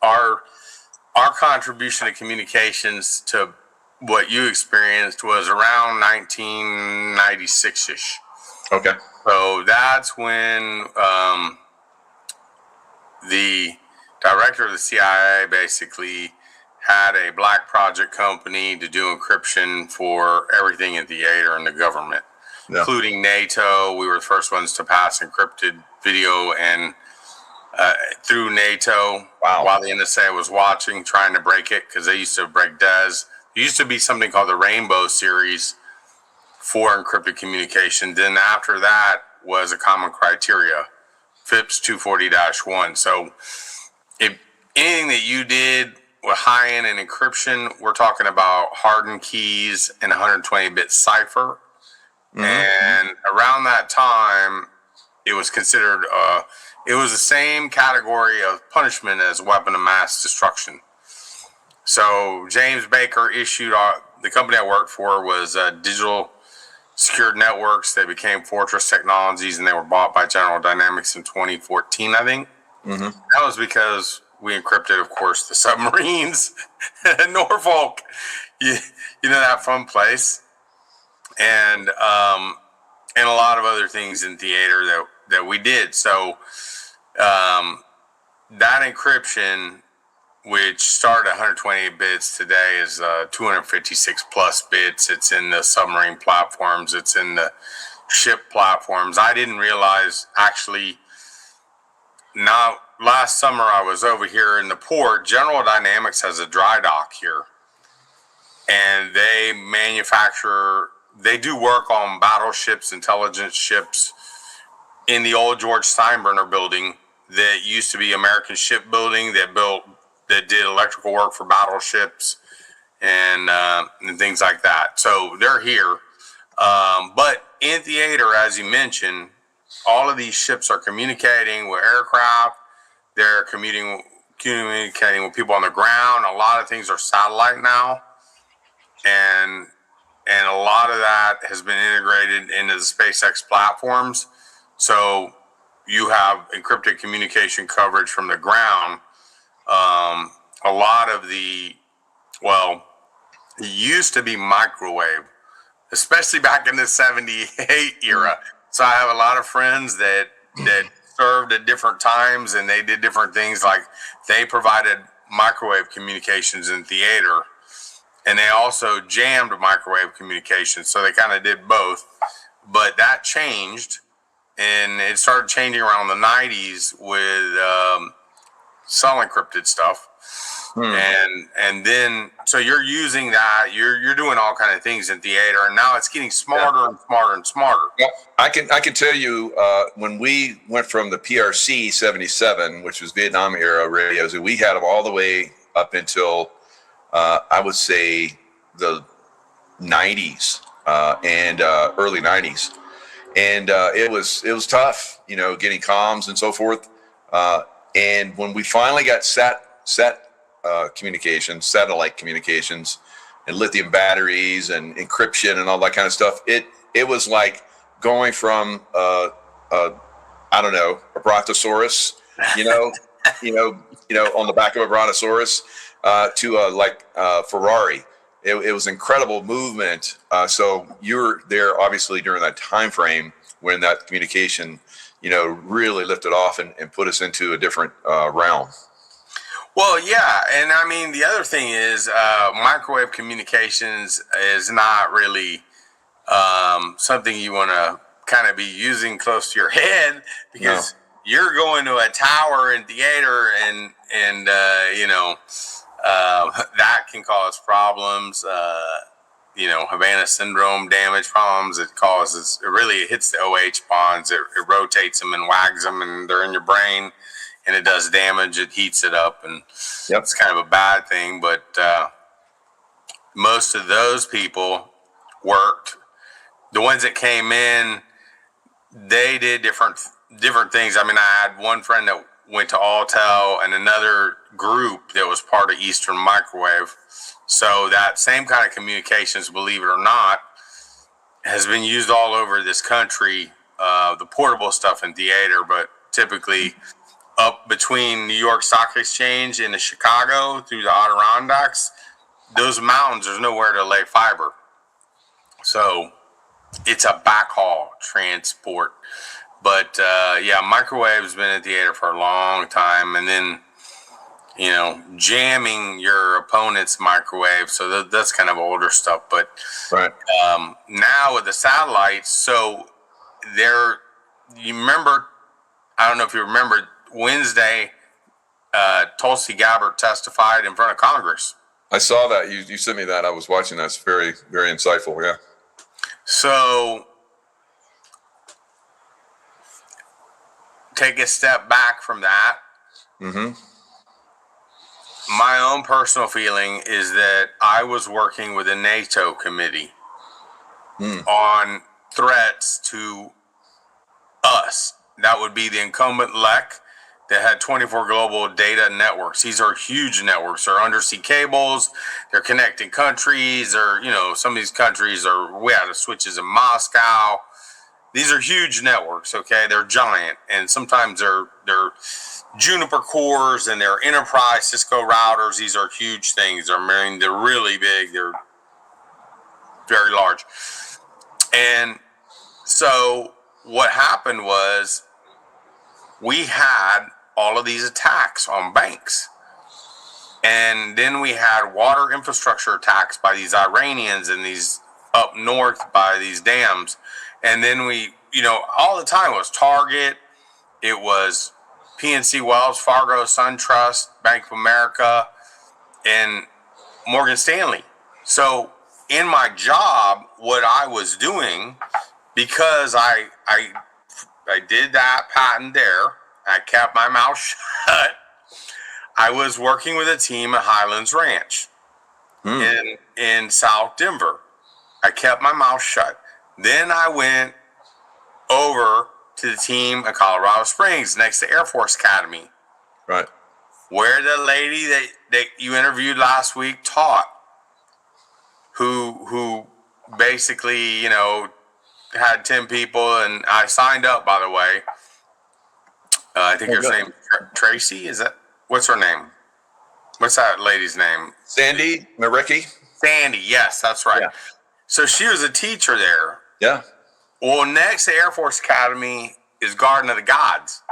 our our contribution to communications to what you experienced was around 1996-ish. Okay. So that's when the director of the CIA basically had a black project company to do encryption for everything in theater and the government, including NATO. We were the first ones to pass encrypted video and through NATO while the NSA was watching, trying to break it, because they used to break DES. There used to be something called the Rainbow series for encrypted communication. Then after that was a common criteria, FIPS 240-1. So if anything that you did with high-end and encryption, we're talking about hardened keys and 120-bit cipher. Mm-hmm. And around that time, it was considered, it was the same category of punishment as weapon of mass destruction. So James Baker issued, the company I worked for was Digital Secured Networks. They became Fortress Technologies, and they were bought by General Dynamics in 2014, I think. Mm-hmm. That was because we encrypted, of course, the submarines in Norfolk. You know, that fun place. And a lot of other things in theater that we did. So that encryption, which started at 128 bits, today is 256 plus bits. It's in the submarine platforms. It's in the ship platforms. I didn't realize, actually, now last summer I was over here in the port. General Dynamics has a dry dock here, and they do work on battleships, intelligence ships in the old George Steinbrenner building that used to be American Shipbuilding, that did electrical work for battleships and things like that. So they're here. But in theater, as you mentioned, all of these ships are communicating with aircraft. They're communicating with people on the ground. A lot of things are satellite now. And a lot of that has been integrated into the SpaceX platforms. So you have encrypted communication coverage from the ground. A lot of it used to be microwave, especially back in the 78 era. So I have a lot of friends that served at different times, and they did different things. Like, they provided microwave communications in theater, and they also jammed microwave communications. So they kind of did both, but that changed, and it started changing around the 90s with cell encrypted stuff. And then, so you're using that, you're doing all kind of things in theater, and now it's getting smarter and smarter and smarter. Yeah. I can tell you, when we went from the PRC 77, which was Vietnam era radios, we had them all the way up until I would say the 90s and early 90s, and it was tough, getting comms and so forth. And when we finally got satellite communications, and lithium batteries and encryption and all that kind of stuff, it was like going from I don't know, a brontosaurus, on the back of a brontosaurus to a Ferrari. It was incredible movement. So you're there obviously during that time frame when that communication really lifted off and put us into a different realm. Well, yeah, and I mean, the other thing is microwave communications is not really something you want to kind of be using close to your head, because you're going to a tower in theater, and that can cause problems. Havana syndrome damage problems. It really hits the OH bonds. It rotates them and wags them, and they're in your brain, and it does damage. It heats it up, and it's kind of a bad thing. But most of those people worked. The ones that came in, they did different things. I mean, I had one friend that went to Altel, and another group that was part of Eastern Microwave. So that same kind of communications, believe it or not, has been used all over this country. The portable stuff in theater, but typically up between New York Stock Exchange and the Chicago through the Adirondacks, those mountains, there's nowhere to lay fiber. So it's a backhaul transport. But yeah, microwave's been at the theater for a long time. And then, jamming your opponent's microwave. So that's kind of older stuff. But right. Now with the satellites, so you remember, I don't know if you remember, Wednesday, Tulsi Gabbard testified in front of Congress. I saw that. You sent me that. I was watching that. It's very, very insightful. Yeah. So take a step back from that. Mm-hmm. My own personal feeling is that I was working with a NATO committee on threats to us. That would be the incumbent LEC that had 24 global data networks. These are huge networks. They're undersea cables. They're connecting countries. Or, some of these countries we had switches in Moscow. These are huge networks, okay? They're giant. And sometimes they're Juniper cores and they're enterprise Cisco routers. These are huge things. They're really big. They're very large. And so what happened was we had all of these attacks on banks. And then we had water infrastructure attacks by these Iranians and these up north by these dams. And then we, all the time it was Target, it was PNC, Wells Fargo, SunTrust, Bank of America, and Morgan Stanley. So in my job, what I was doing, because I did that patent there, I kept my mouth shut. I was working with a team at Highlands Ranch in South Denver. I kept my mouth shut. Then I went over to the team in Colorado Springs next to Air Force Academy. Right. Where the lady that you interviewed last week taught, who basically, had 10 people, and I signed up, by the way. I think her name Tracy. What's her name? What's that lady's name? Sandy Marecki. Sandy, yes, that's right. Yeah. So she was a teacher there. Yeah. Well, next to Air Force Academy is Garden of the Gods.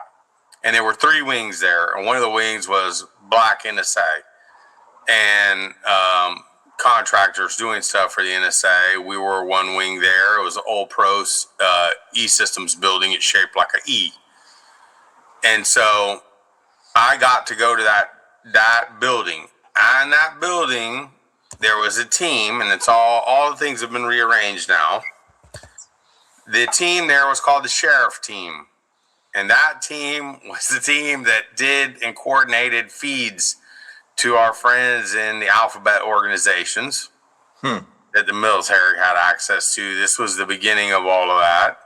And there were 3 wings there. And one of the wings was Black NSA. And contractors doing stuff for the NSA. We were one wing there. It was an old Pros E-Systems building. It's shaped like an E. And so I got to go to that building. And that building, there was a team, and it's all the things have been rearranged now. The team there was called the Sheriff Team. And that team was the team that did and coordinated feeds to our friends in the alphabet organizations that the military had access to. This was the beginning of all of that.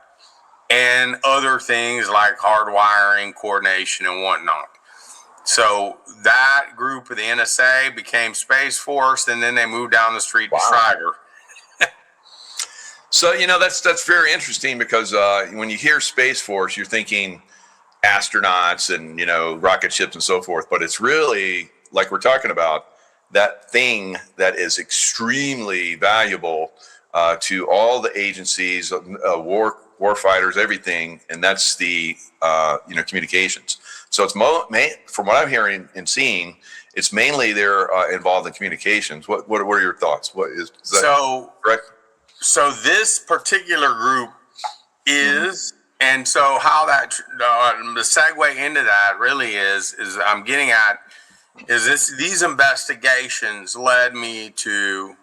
And other things like hardwiring, coordination, and whatnot. So that group of the NSA became Space Force, and then they moved down the street to Schreiber. So, that's very interesting because when you hear Space Force, you're thinking astronauts and, rocket ships and so forth. But it's really, like we're talking about, that thing that is extremely valuable to all the agencies, war fighters, everything. And that's the, communications. So it's from what I'm hearing and seeing, it's mainly they're involved in communications. What are your thoughts? Is that correct? So this particular group is, and so how that the segue into that really is I'm getting at is these investigations led me to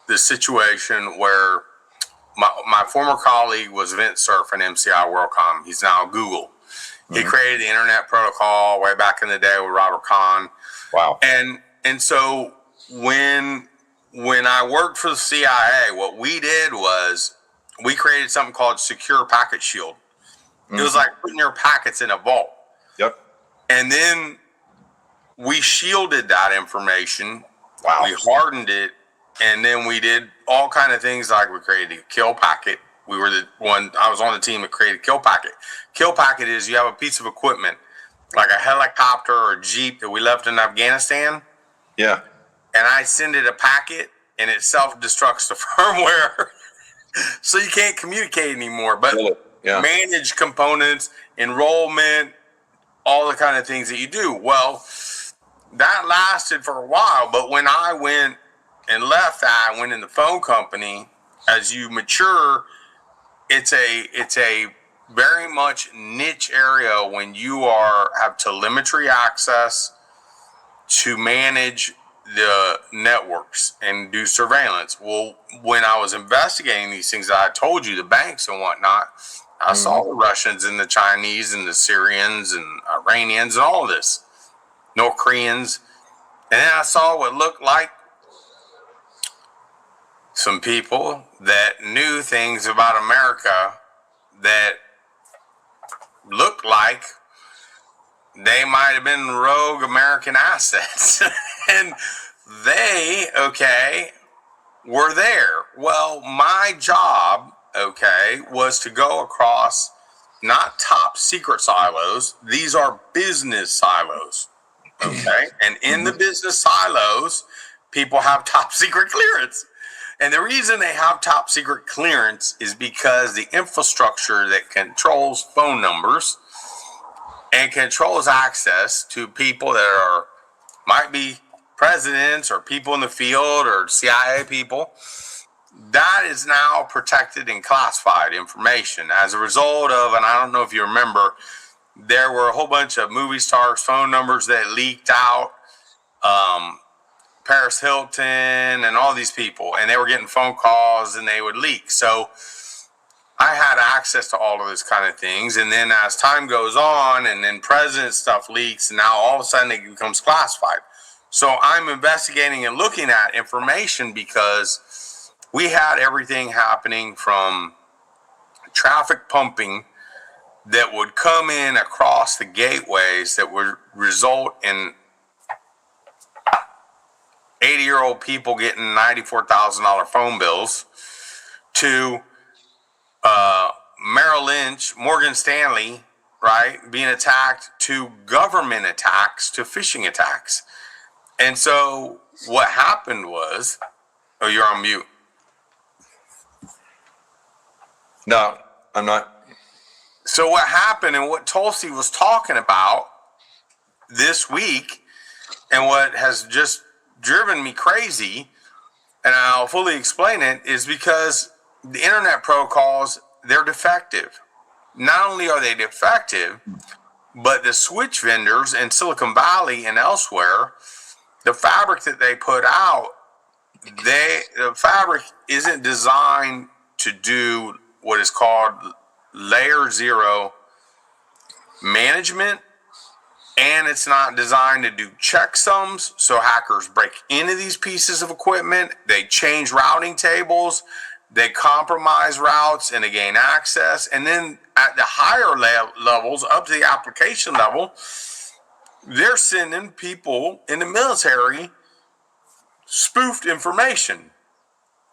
the situation where my former colleague was Vince Cerf in MCI WorldCom. He's now Google. He created the Internet Protocol way back in the day with Robert Kahn. Wow. And so when I worked for the CIA, what we did was we created something called Secure Packet Shield. It was like putting your packets in a vault. Yep. And then we shielded that information. Wow. We hardened it, and then we did all kind of things like we created a kill packet. I was on the team that created kill packet. Kill packet is you have a piece of equipment like a helicopter or a Jeep that we left in Afghanistan. Yeah. And I send it a packet and it self-destructs the firmware. So you can't communicate anymore. But manage components, enrollment, all the kind of things that you do. Well, that lasted for a while. But when I went and left that, I went in the phone company. As you mature, it's a very much niche area when you have telemetry access to manage the networks and do surveillance. Well, when I was investigating these things that I told you, the banks and whatnot, I saw the Russians and the Chinese and the Syrians and Iranians and all of this, North Koreans. And then I saw what looked like some people that knew things about America that looked like they might have been rogue American assets. And they, were there. Well, my job, was to go across not top secret silos. These are business silos. And in the business silos, people have top secret clearance. And the reason they have top secret clearance is because the infrastructure that controls phone numbers and controls access to people that might be presidents or people in the field or CIA people, that is now protected and classified information. As a result of, and I don't know if you remember, there were a whole bunch of movie stars' phone numbers that leaked out. Paris Hilton and all these people, and they were getting phone calls and they would leak. So I had access to all of those kind of things. And then as time goes on and then president stuff leaks, and now all of a sudden it becomes classified. So I'm investigating and looking at information because we had everything happening from traffic pumping that would come in across the gateways that would result in 80-year-old people getting $94,000 phone bills, to Merrill Lynch, Morgan Stanley, right, being attacked, to government attacks, to phishing attacks. And so what happened was, oh, you're on mute. No, I'm not. So what happened, and what Tulsi was talking about this week, and what has just driven me crazy, and I'll fully explain it, is because the internet protocols, they're defective. Not only are they defective, but the switch vendors in Silicon Valley and elsewhere, the fabric that they put out, the fabric isn't designed to do what is called layer 0 management. And it's not designed to do checksums, so hackers break into these pieces of equipment. They change routing tables, they compromise routes, and they gain access. And then at the higher levels, up to the application level, they're sending people in the military spoofed information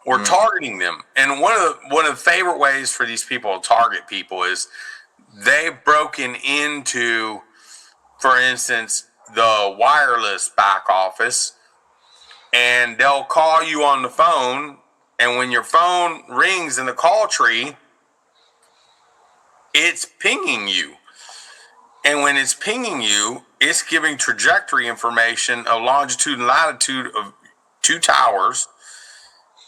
or targeting them. And one of the favorite ways for these people to target people is they've broken into, for instance, the wireless back office, and they'll call you on the phone, and when your phone rings in the call tree, it's pinging you. And when it's pinging you, it's giving trajectory information of longitude and latitude of 2 towers.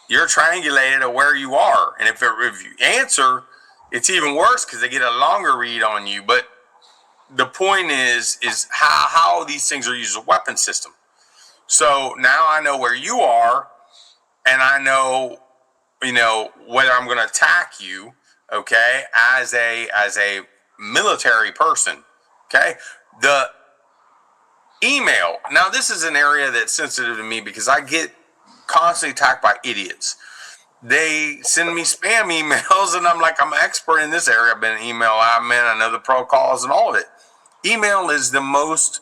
You're triangulated at where you are. And if you answer, it's even worse because they get a longer read on you. But the point is how these things are used as a weapon system. So now I know where you are, and I know, whether I'm going to attack you, as a military person, The email. Now, this is an area that's sensitive to me because I get constantly attacked by idiots. They send me spam emails, and I'm like, I'm an expert in this area. I've been an email admin, I know the protocols and all of it. Email is the most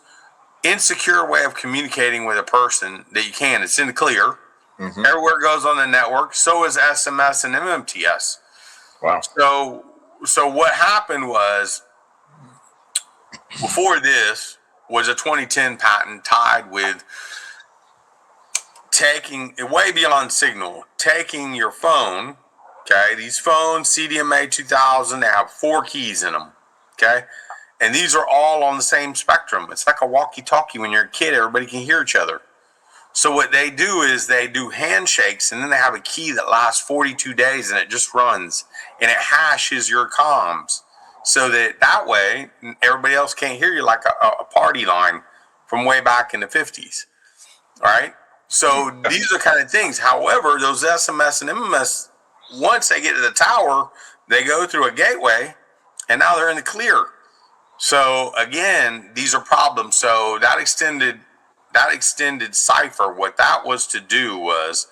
insecure way of communicating with a person that you can. It's in the clear. Mm-hmm. Everywhere it goes on the network. So is SMS and MMTS. Wow. So what happened was before this was a 2010 patent tied with taking it way beyond signal, taking your phone. Okay, these phones, CDMA 2000, they have 4 keys in them. Okay, and these are all on the same spectrum. It's like a walkie-talkie. When you're a kid, everybody can hear each other. So what they do is they do handshakes, and then they have a key that lasts 42 days, and it just runs, and it hashes your comms, so that way everybody else can't hear you, like a party line from way back in the 50s. All right. So these are kind of things. However, those SMS and MMS, once they get to the tower, they go through a gateway, and now they're in the clear. So again, these are problems. So that extended cipher, what that was to do was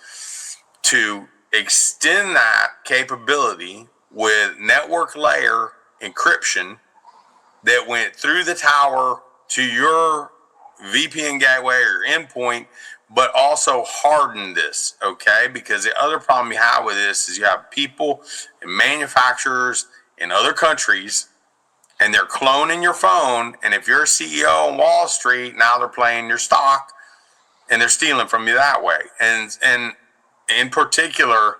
to extend that capability with network layer encryption that went through the tower to your VPN gateway or endpoint, but also harden this, okay? Because the other problem you have with this is you have people and manufacturers in other countries, and they're cloning your phone. And if you're a CEO on Wall Street, now they're playing your stock, and they're stealing from you that way. And in particular,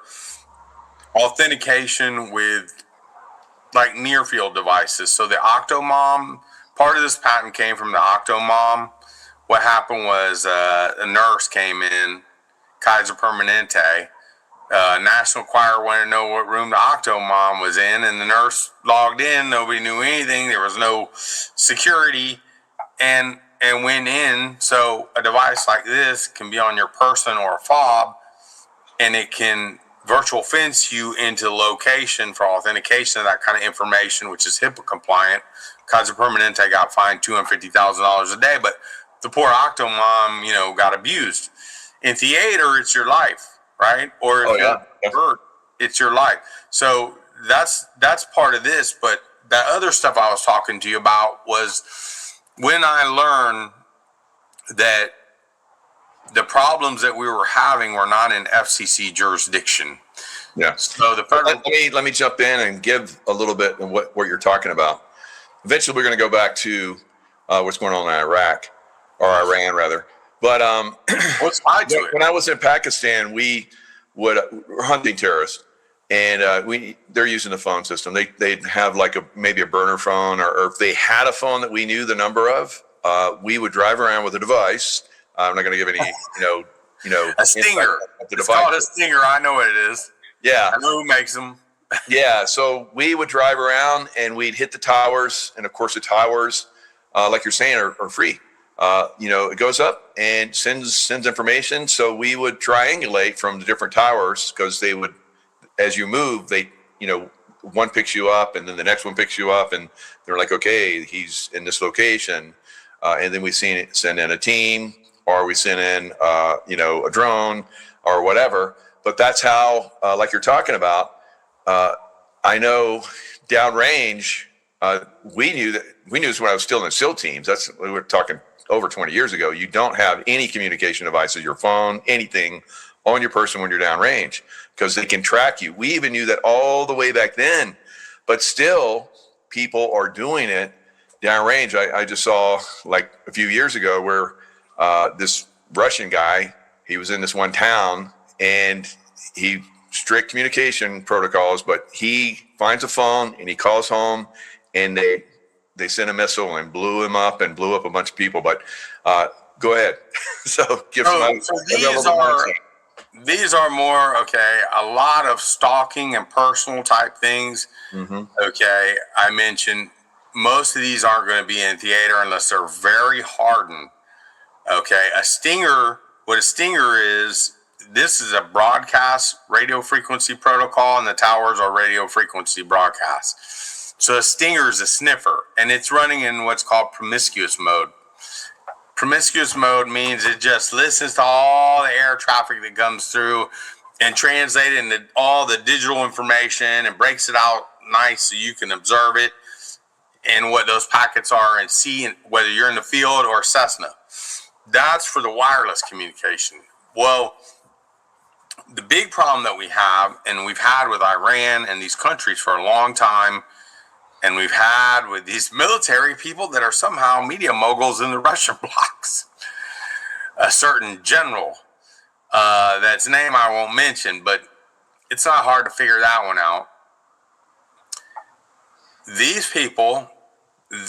authentication with like near field devices. So the Octomom, part of this patent came from the Octomom. What happened was a nurse came in, Kaiser Permanente. National Choir wanted to know what room the Octomom was in, and the nurse logged in. Nobody knew anything. There was no security, and went in. So a device like this can be on your person or a fob, and it can virtual fence you into location for authentication of that kind of information, which is HIPAA compliant. Kaiser Permanente got fined $250,000 a day, but the poor Octomom, got abused. In theater, it's your life, right? Or if you're hurt, it's your life. So that's part of this. But that other stuff I was talking to you about was when I learned that the problems that we were having were not in FCC jurisdiction. Yeah. So the federal. Let me jump in and give a little bit of what you're talking about. Eventually, we're going to go back to what's going on in Iraq, or Iran rather. But what's tied to it? When I was in Pakistan, we were hunting terrorists, and they're using the phone system. They'd have like maybe a burner phone, or if they had a phone that we knew the number of, we would drive around with a device. I'm not going to give any, a stinger. It's called a stinger. I know what it is. Yeah. I know who makes them. Yeah. So we would drive around and we'd hit the towers. And of course the towers, like you're saying, are free. It goes up and sends information. So we would triangulate from the different towers, because they would, as you move, one picks you up and then the next one picks you up, and they're like, okay, he's in this location. And then we send in a team, or we send in, a drone or whatever. But that's how, like you're talking about, I know downrange, we knew this when I was still in the SEAL teams. We were talking over 20 years ago. You don't have any communication devices, your phone, anything on your person when you're downrange, because they can track you. We even knew that all the way back then, but still people are doing it downrange. I just saw like a few years ago where this Russian guy, he was in this one town, and he strict communication protocols, but he finds a phone and he calls home, and they sent a missile and blew him up and blew up a bunch of people. But go ahead. So give these are more, okay, a lot of stalking and personal type things. Mm-hmm. Okay, I mentioned most of these aren't going to be in theater unless they're very hardened. Okay, what a stinger is, this is a broadcast radio frequency protocol, and the towers are radio frequency broadcast. So a stinger is a sniffer, and it's running in what's called promiscuous mode. Promiscuous mode means it just listens to all the air traffic that comes through and translates it into all the digital information and breaks it out nice so you can observe it and what those packets are and see whether you're in the field or Cessna. That's for the wireless communication. Well, the big problem that we have, and we've had with Iran and these countries for a long time, And we've had with these military people that are somehow media moguls in the Russian blocks. A certain general, that's name I won't mention, but it's not hard to figure that one out. These people,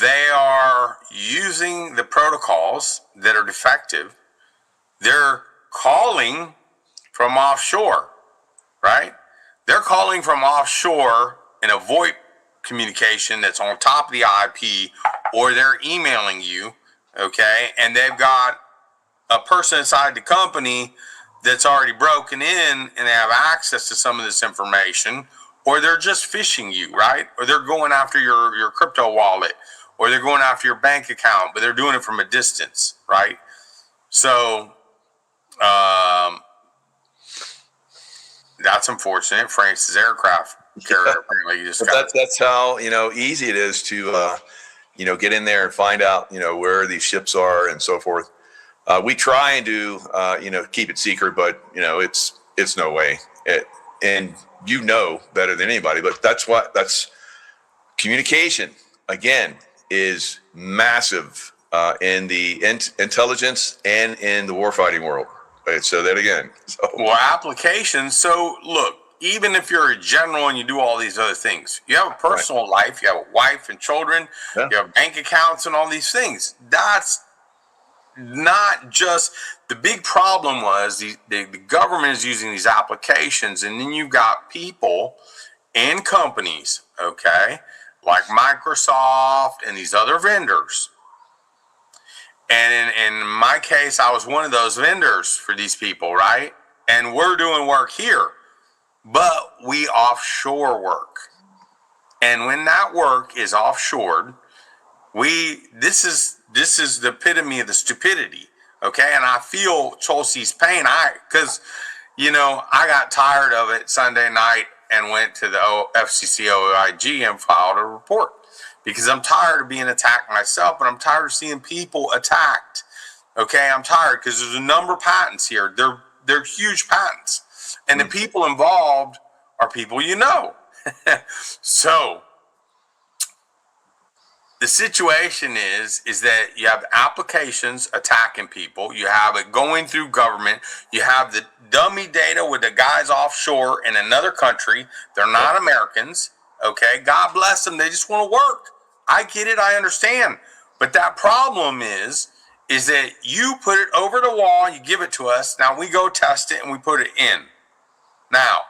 they are using the protocols that are defective. They're calling from offshore, right? They're calling from offshore in a VoIP communication that's on top of the IP, or they're emailing you, okay? And they've got a person inside the company that's already broken in and they have access to some of this information, or they're just phishing you, right? Or they're going after your crypto wallet, or they're going after your bank account, but they're doing it from a distance, right? So that's unfortunate. France's aircraft carrier apparently just got. That's how easy it is to get in there and find out where these ships are and so forth. We try and do keep it secret, but it's no way. And better than anybody, but that's communication again is massive in the intelligence and in the warfighting world. Right? So that again. Well, applications. So look, even if you're a general and you do all these other things, you have a personal life, you have a wife and children, you have bank accounts and all these things. That's not just the big problem was the government is using these applications, and then you've got people and companies, okay, like Microsoft and these other vendors. And in my case, I was one of those vendors for these people, right? And we're doing work here, but we offshore work. And when that work is offshored, this is the epitome of the stupidity, okay? And I feel Chelsea's pain. Because I got tired of it Sunday night and went to the FCC OIG and filed a report because I'm tired of being attacked myself, but I'm tired of seeing people attacked. Okay, I'm tired because there's a number of patents here. They're huge patents, and the people involved are people So the situation is that you have applications attacking people. You have it going through government. You have the dummy data with the guys offshore in another country. They're not Americans. Okay, God bless them. They just want to work. I get it. I understand. But that problem is that you put it over the wall. You give it to us. Now we go test it and we put it in. Now,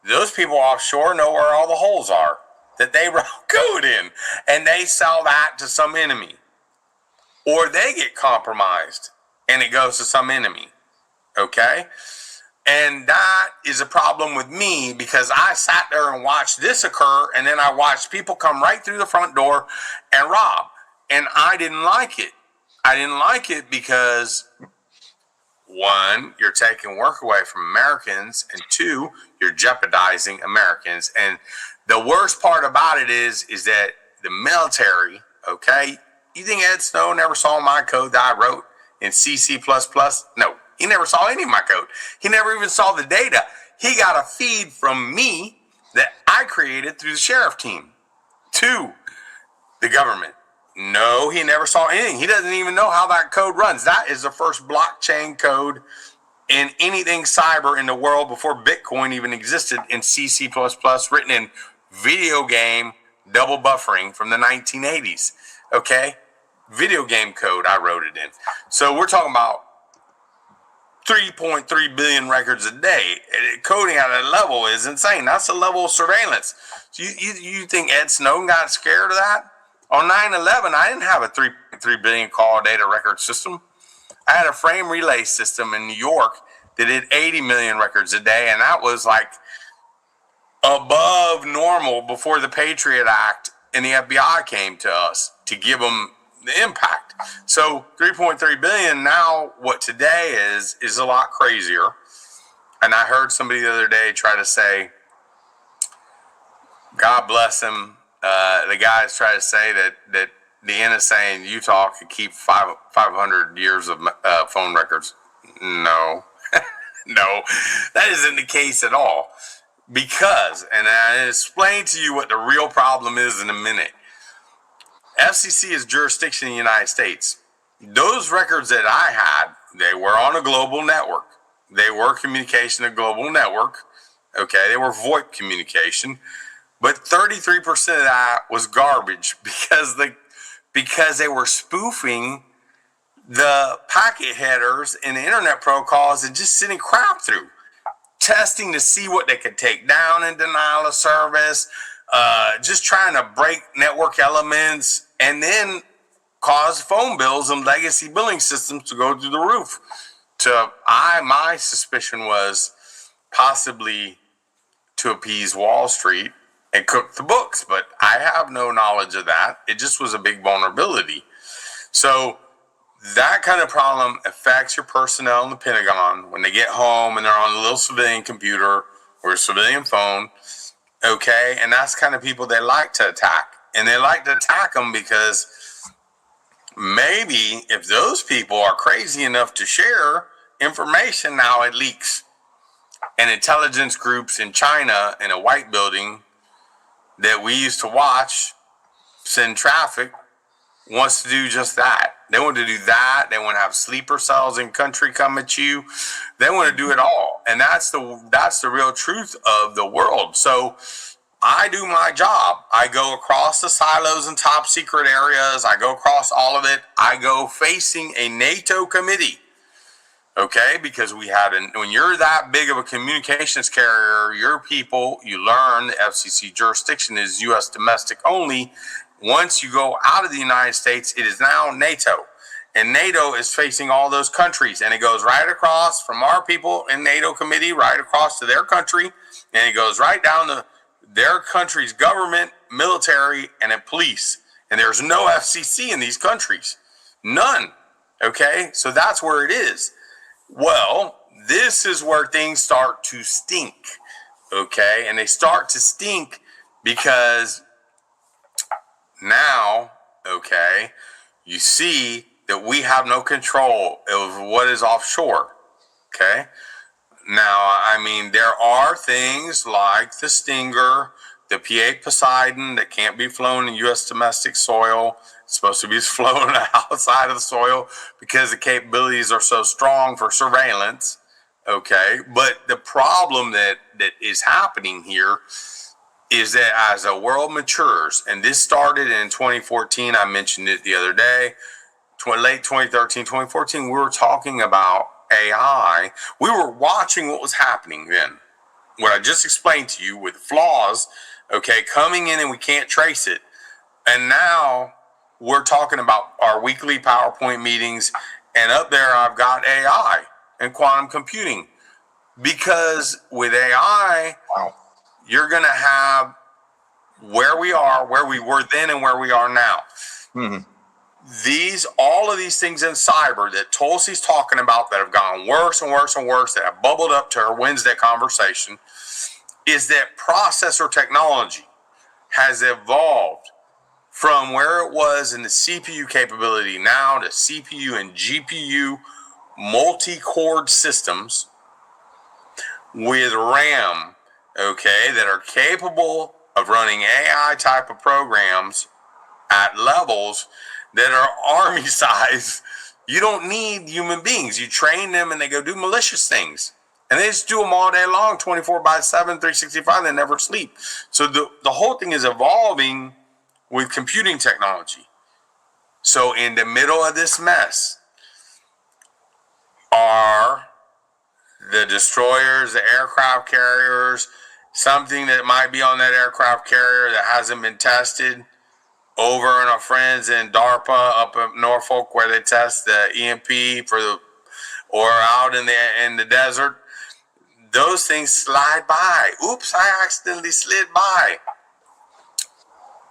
those people offshore know where all the holes are that they wrote code in, and they sell that to some enemy, or they get compromised and it goes to some enemy. Okay, and that is a problem with me because I sat there and watched this occur, and then I watched people come right through the front door and rob, and I didn't like it. I didn't like it because, one, you're taking work away from Americans, and two, you're jeopardizing Americans. And the worst part about it is that the military, okay, you think Ed Snow never saw my code that I wrote in CC++? No, he never saw any of my code. He never even saw the data. He got a feed from me that I created through the sheriff team to the government. No, he never saw anything. He doesn't even know how that code runs. That is the first blockchain code in anything cyber in the world before Bitcoin even existed in CC++, written in video game double buffering from the 1980s. Okay? Video game code, I wrote it in. So we're talking about 3.3 billion records a day. Coding at that level is insane. That's the level of surveillance. So you think Ed Snowden got scared of that? On 9/11, I didn't have a 3.3 billion call data record system. I had a frame relay system in New York that did 80 million records a day, and that was like above normal before the Patriot Act and the FBI came to us to give them the impact. So 3.3 billion now, what today is a lot crazier. And I heard somebody the other day try to say, God bless him, the guys try to say that the NSA in Utah could keep 500 years of phone records. No, no, that isn't the case at all. Because, and I explain to you what the real problem is in a minute. FCC is jurisdiction in the United States. Those records that I had, they were on a global network. They were communication, a global network. Okay, they were VoIP communication. But 33% of that was garbage because they were spoofing the packet headers and the internet protocols and just sending crap through, testing to see what they could take down in denial of service, just trying to break network elements, and then cause phone bills and legacy billing systems to go through the roof. My suspicion was possibly to appease Wall Street and cook the books, but I have no knowledge of that. It just was a big vulnerability. So that kind of problem affects your personnel in the Pentagon when they get home and they're on a little civilian computer or a civilian phone. Okay, and that's kind of people they like to attack. And they like to attack them because maybe if those people are crazy enough to share information, now it leaks. And intelligence groups in China in a white building that we used to watch send traffic wants to do just that. They want to do that. They want to have sleeper cells in country come at you. They want to do it all. And that's the real truth of the world. So I do my job. I go across the silos and top secret areas. I go across all of it. I go facing a NATO committee. Okay, because when you're that big of a communications carrier, your people, you learn the FCC jurisdiction is U.S. domestic only. Once you go out of the United States, it is now NATO. And NATO is facing all those countries. And it goes right across from our people in NATO committee, right across to their country. And it goes right down to their country's government, military, and police. And there's no FCC in these countries. None. Okay, so that's where it is. Well, this is where things start to stink, okay? And they start to stink because now, okay, you see that we have no control of what is offshore, okay? Now, I mean, there are things like the Stinger, the P-8 Poseidon that can't be flown in U.S. domestic soil. It's supposed to be flown outside of the soil because the capabilities are so strong for surveillance. Okay. But the problem that is happening here is that as the world matures, and this started in 2014, I mentioned it the other day, late 2013, 2014, we were talking about AI. We were watching what was happening then. What I just explained to you with flaws, okay, coming in and we can't trace it. And now we're talking about our weekly PowerPoint meetings, and up there I've got AI and quantum computing. Because with AI, you're going to have where we are, where we were then, and where we are now. Mm-hmm. All of these things in cyber that Tulsi's talking about that have gone worse and worse and worse, that have bubbled up to our Wednesday conversation, is that processor technology has evolved from where it was in the CPU capability now to CPU and GPU multi-core systems with RAM, okay, that are capable of running AI type of programs at levels that are army size. You don't need human beings. You train them and they go do malicious things. And they just do them all day long, 24/7, 365. They never sleep. So the whole thing is evolving with computing technology. So in the middle of this mess are the destroyers, the aircraft carriers, something that might be on that aircraft carrier that hasn't been tested over in our friends in DARPA up in Norfolk where they test the EMP or out in the desert. Those things slide by. Oops, I accidentally slid by.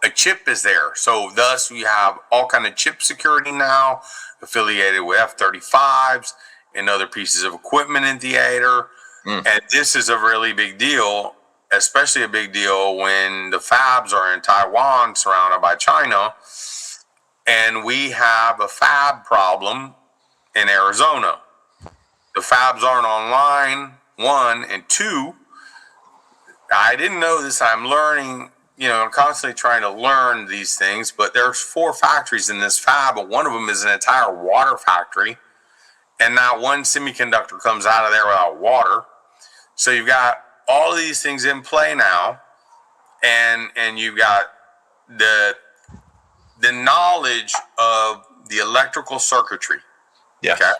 A chip is there. So thus we have all kind of chip security now affiliated with F-35s and other pieces of equipment in theater. And this is a really big deal, especially a big deal when the fabs are in Taiwan surrounded by China. And we have a fab problem in Arizona. The fabs aren't online, one, and two, I didn't know this. I'm learning constantly trying to learn these things, but there's 4 factories in this fab, but one of them is an entire water factory. And not one semiconductor comes out of there without water. So you've got all of these things in play now, and you've got the knowledge of the electrical circuitry. Yeah. Okay.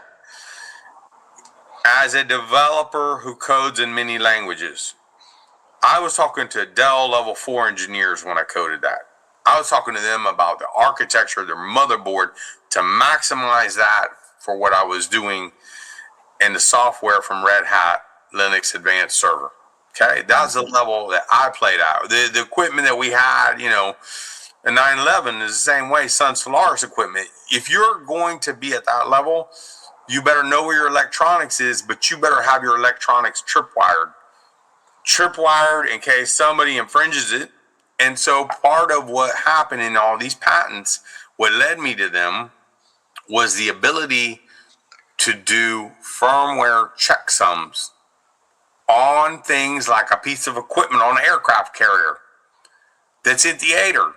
As a developer who codes in many languages, I was talking to Dell level 4 engineers when I coded that. I was talking to them about the architecture of their motherboard to maximize that for what I was doing in the software from Red Hat Linux Advanced Server. Okay, that's the level that I played at. The equipment that we had, a 911 is the same way. Sun Solaris equipment. If you're going to be at that level, you better know where your electronics is, but you better have your electronics tripwired in case somebody infringes it. And so part of what happened in all these patents, what led me to them, was the ability to do firmware checksums on things like a piece of equipment on an aircraft carrier that's in theater,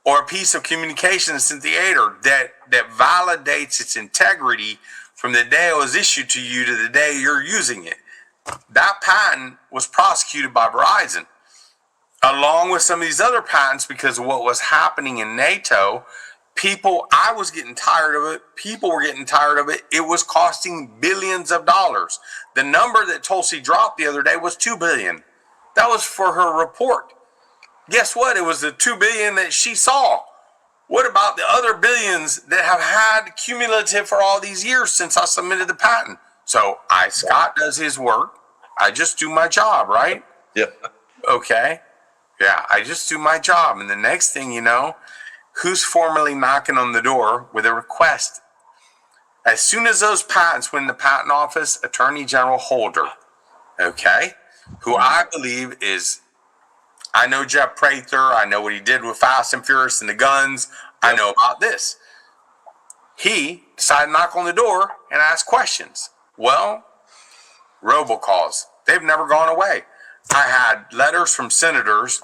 or a piece of communication that's in theater that validates its integrity from the day it was issued to you to the day you're using it. That patent was prosecuted by Verizon, along with some of these other patents, because of what was happening in NATO. I was getting tired of it. People were getting tired of it. It was costing billions of dollars. The number that Tulsi dropped the other day was $2 billion. That was for her report. Guess what? It was the $2 billion that she saw. What about the other billions that have had cumulative for all these years since I submitted the patent? So Scott does his work. I just do my job, right? Yeah. Okay. Yeah, I just do my job. And the next thing you know, who's formally knocking on the door with a request? As soon as those patents went in the patent office, Attorney General Holder, okay, who I believe is, I know Jeff Prather, I know what he did with Fast and Furious and the guns, I know about this. He decided to knock on the door and ask questions. Well, robocalls, they've never gone away. I had letters from senators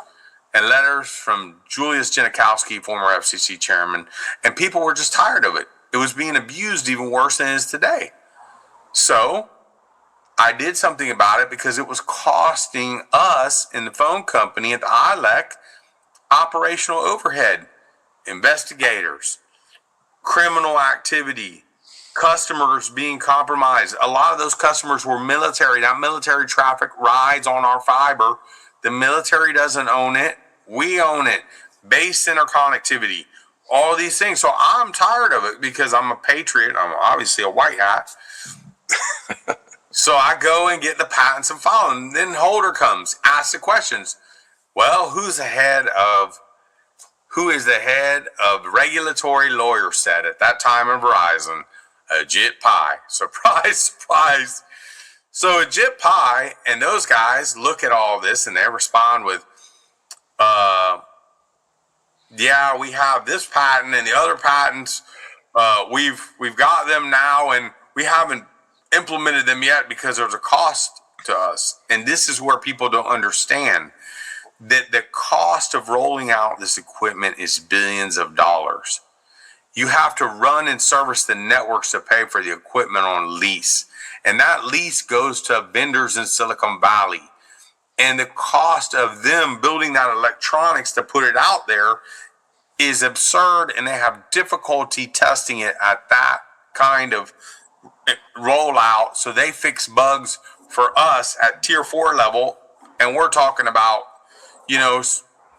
and letters from Julius Genachowski, former FCC chairman, and people were just tired of it. It was being abused even worse than it is today. So I did something about it because it was costing us in the phone company at the ILEC operational overhead, investigators, criminal activity, customers being compromised. A lot of those customers were military. That military traffic rides on our fiber. The military doesn't own it. We own it. Base interconnectivity. All these things. So I'm tired of it because I'm a patriot. I'm obviously a white hat. So I go and get the patents and file them. Then Holder comes, asks the questions. Well, who is the head of regulatory lawyer set at that time in Verizon? Ajit Pai. Surprise, surprise. So Ajit Pai and those guys look at all this and they respond with, yeah, we have this patent and the other patents. We've got them now and we haven't implemented them yet because there's a cost to us. And this is where people don't understand that the cost of rolling out this equipment is billions of dollars. You have to run and service the networks to pay for the equipment on lease. And that lease goes to vendors in Silicon Valley. And the cost of them building that electronics to put it out there is absurd, and they have difficulty testing it at that kind of rollout. So they fix bugs for us at tier 4 level, and we're talking about,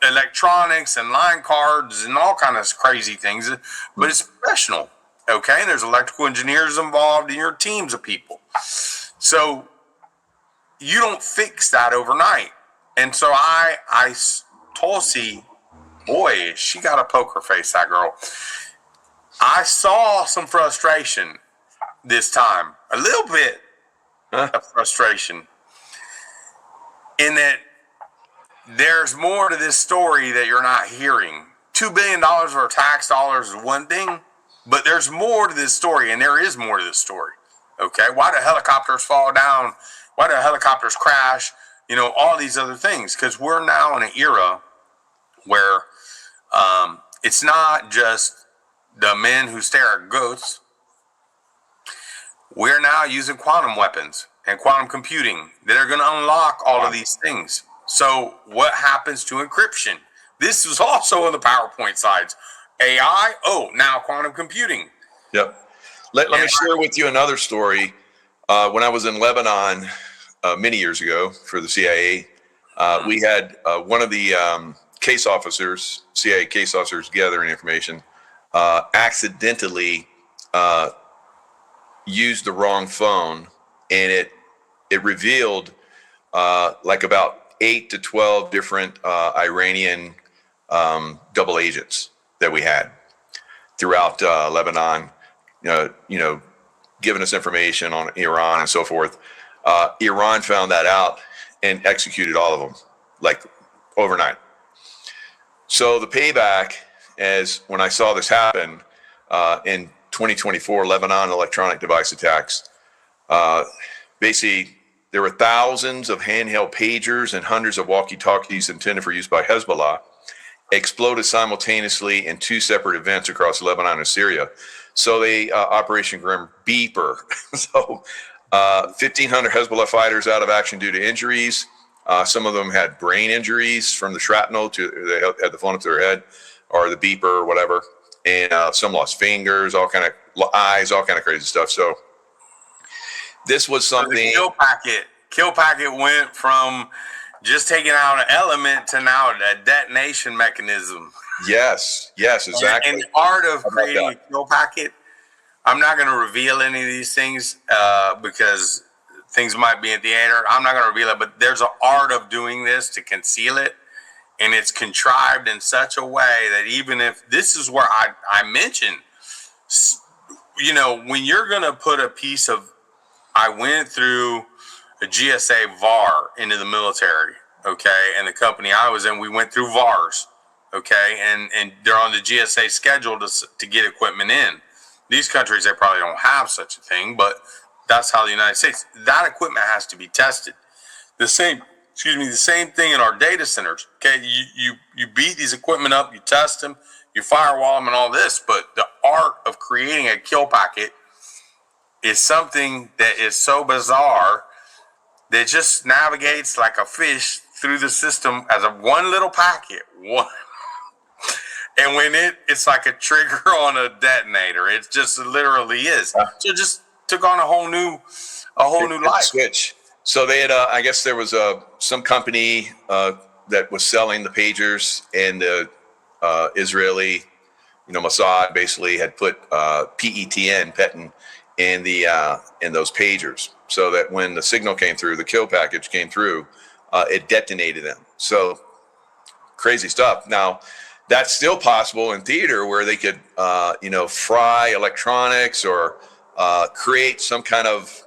electronics and line cards and all kind of crazy things, but it's professional. Okay, and there's electrical engineers involved in your teams of people. So you don't fix that overnight. And so Tulsi, boy, she got a poker face, that girl. I saw some frustration this time, a little bit of frustration, in that there's more to this story that you're not hearing. $2 billion of our tax dollars is one thing, but there's more to this story, and there is more to this story. Okay, why do helicopters fall down? Why do helicopters crash? All these other things, because we're now in an era where it's not just the men who stare at ghosts. We're now using quantum weapons and quantum computing that are going to unlock all of these things. So what happens to encryption? This was also on the PowerPoint slides. AI, now quantum computing. Yep. Let me share with you another story. When I was in Lebanon many years ago for the CIA, we had one of the case officers, CIA case officers gathering information, accidentally used the wrong phone, and it revealed like about 8 to 12 different Iranian double agents that we had throughout Lebanon, giving us information on Iran and so forth. Iran found that out and executed all of them, like overnight. So the payback, as when I saw this happen in 2024 Lebanon electronic device attacks, basically there were thousands of handheld pagers and hundreds of walkie-talkies intended for use by Hezbollah exploded simultaneously in 2 separate events across Lebanon and Syria. So they Operation Grim Beeper. So 1,500 Hezbollah fighters out of action due to injuries. Some of them had brain injuries from the shrapnel. They had the phone up to their head, or the beeper or whatever. And some lost fingers, all kind of eyes, all kind of crazy stuff. So this was something. So the kill packet went from just taking out an element to now a detonation mechanism. Yes, exactly. And the art of creating a kill packet, I'm not going to reveal any of these things because things might be in theater. I'm not going to reveal it, but there's an art of doing this to conceal it. And it's contrived in such a way that even if this is where I mentioned, when you're going to put a piece of, I went through a GSA VAR into the military, okay? And the company I was in, we went through VARs, okay? And they're on the GSA schedule to get equipment in. These countries, they probably don't have such a thing, but that's how the United States, that equipment has to be tested. The same thing in our data centers, okay? You beat these equipment up, you test them, you firewall them and all this, but the art of creating a kill packet is something that is so bizarre that just navigates like a fish through the system as a one little packet. And when it's like a trigger on a detonator. It just literally is. So it just took on a whole new life. Switch. So they had, I guess there was some company that was selling the pagers, and the Israeli, Mossad basically had put PETN in those pagers, so that when the signal came through, the kill package came through, it detonated them. So crazy stuff. Now that's still possible in theater, where they could, fry electronics or create some kind of,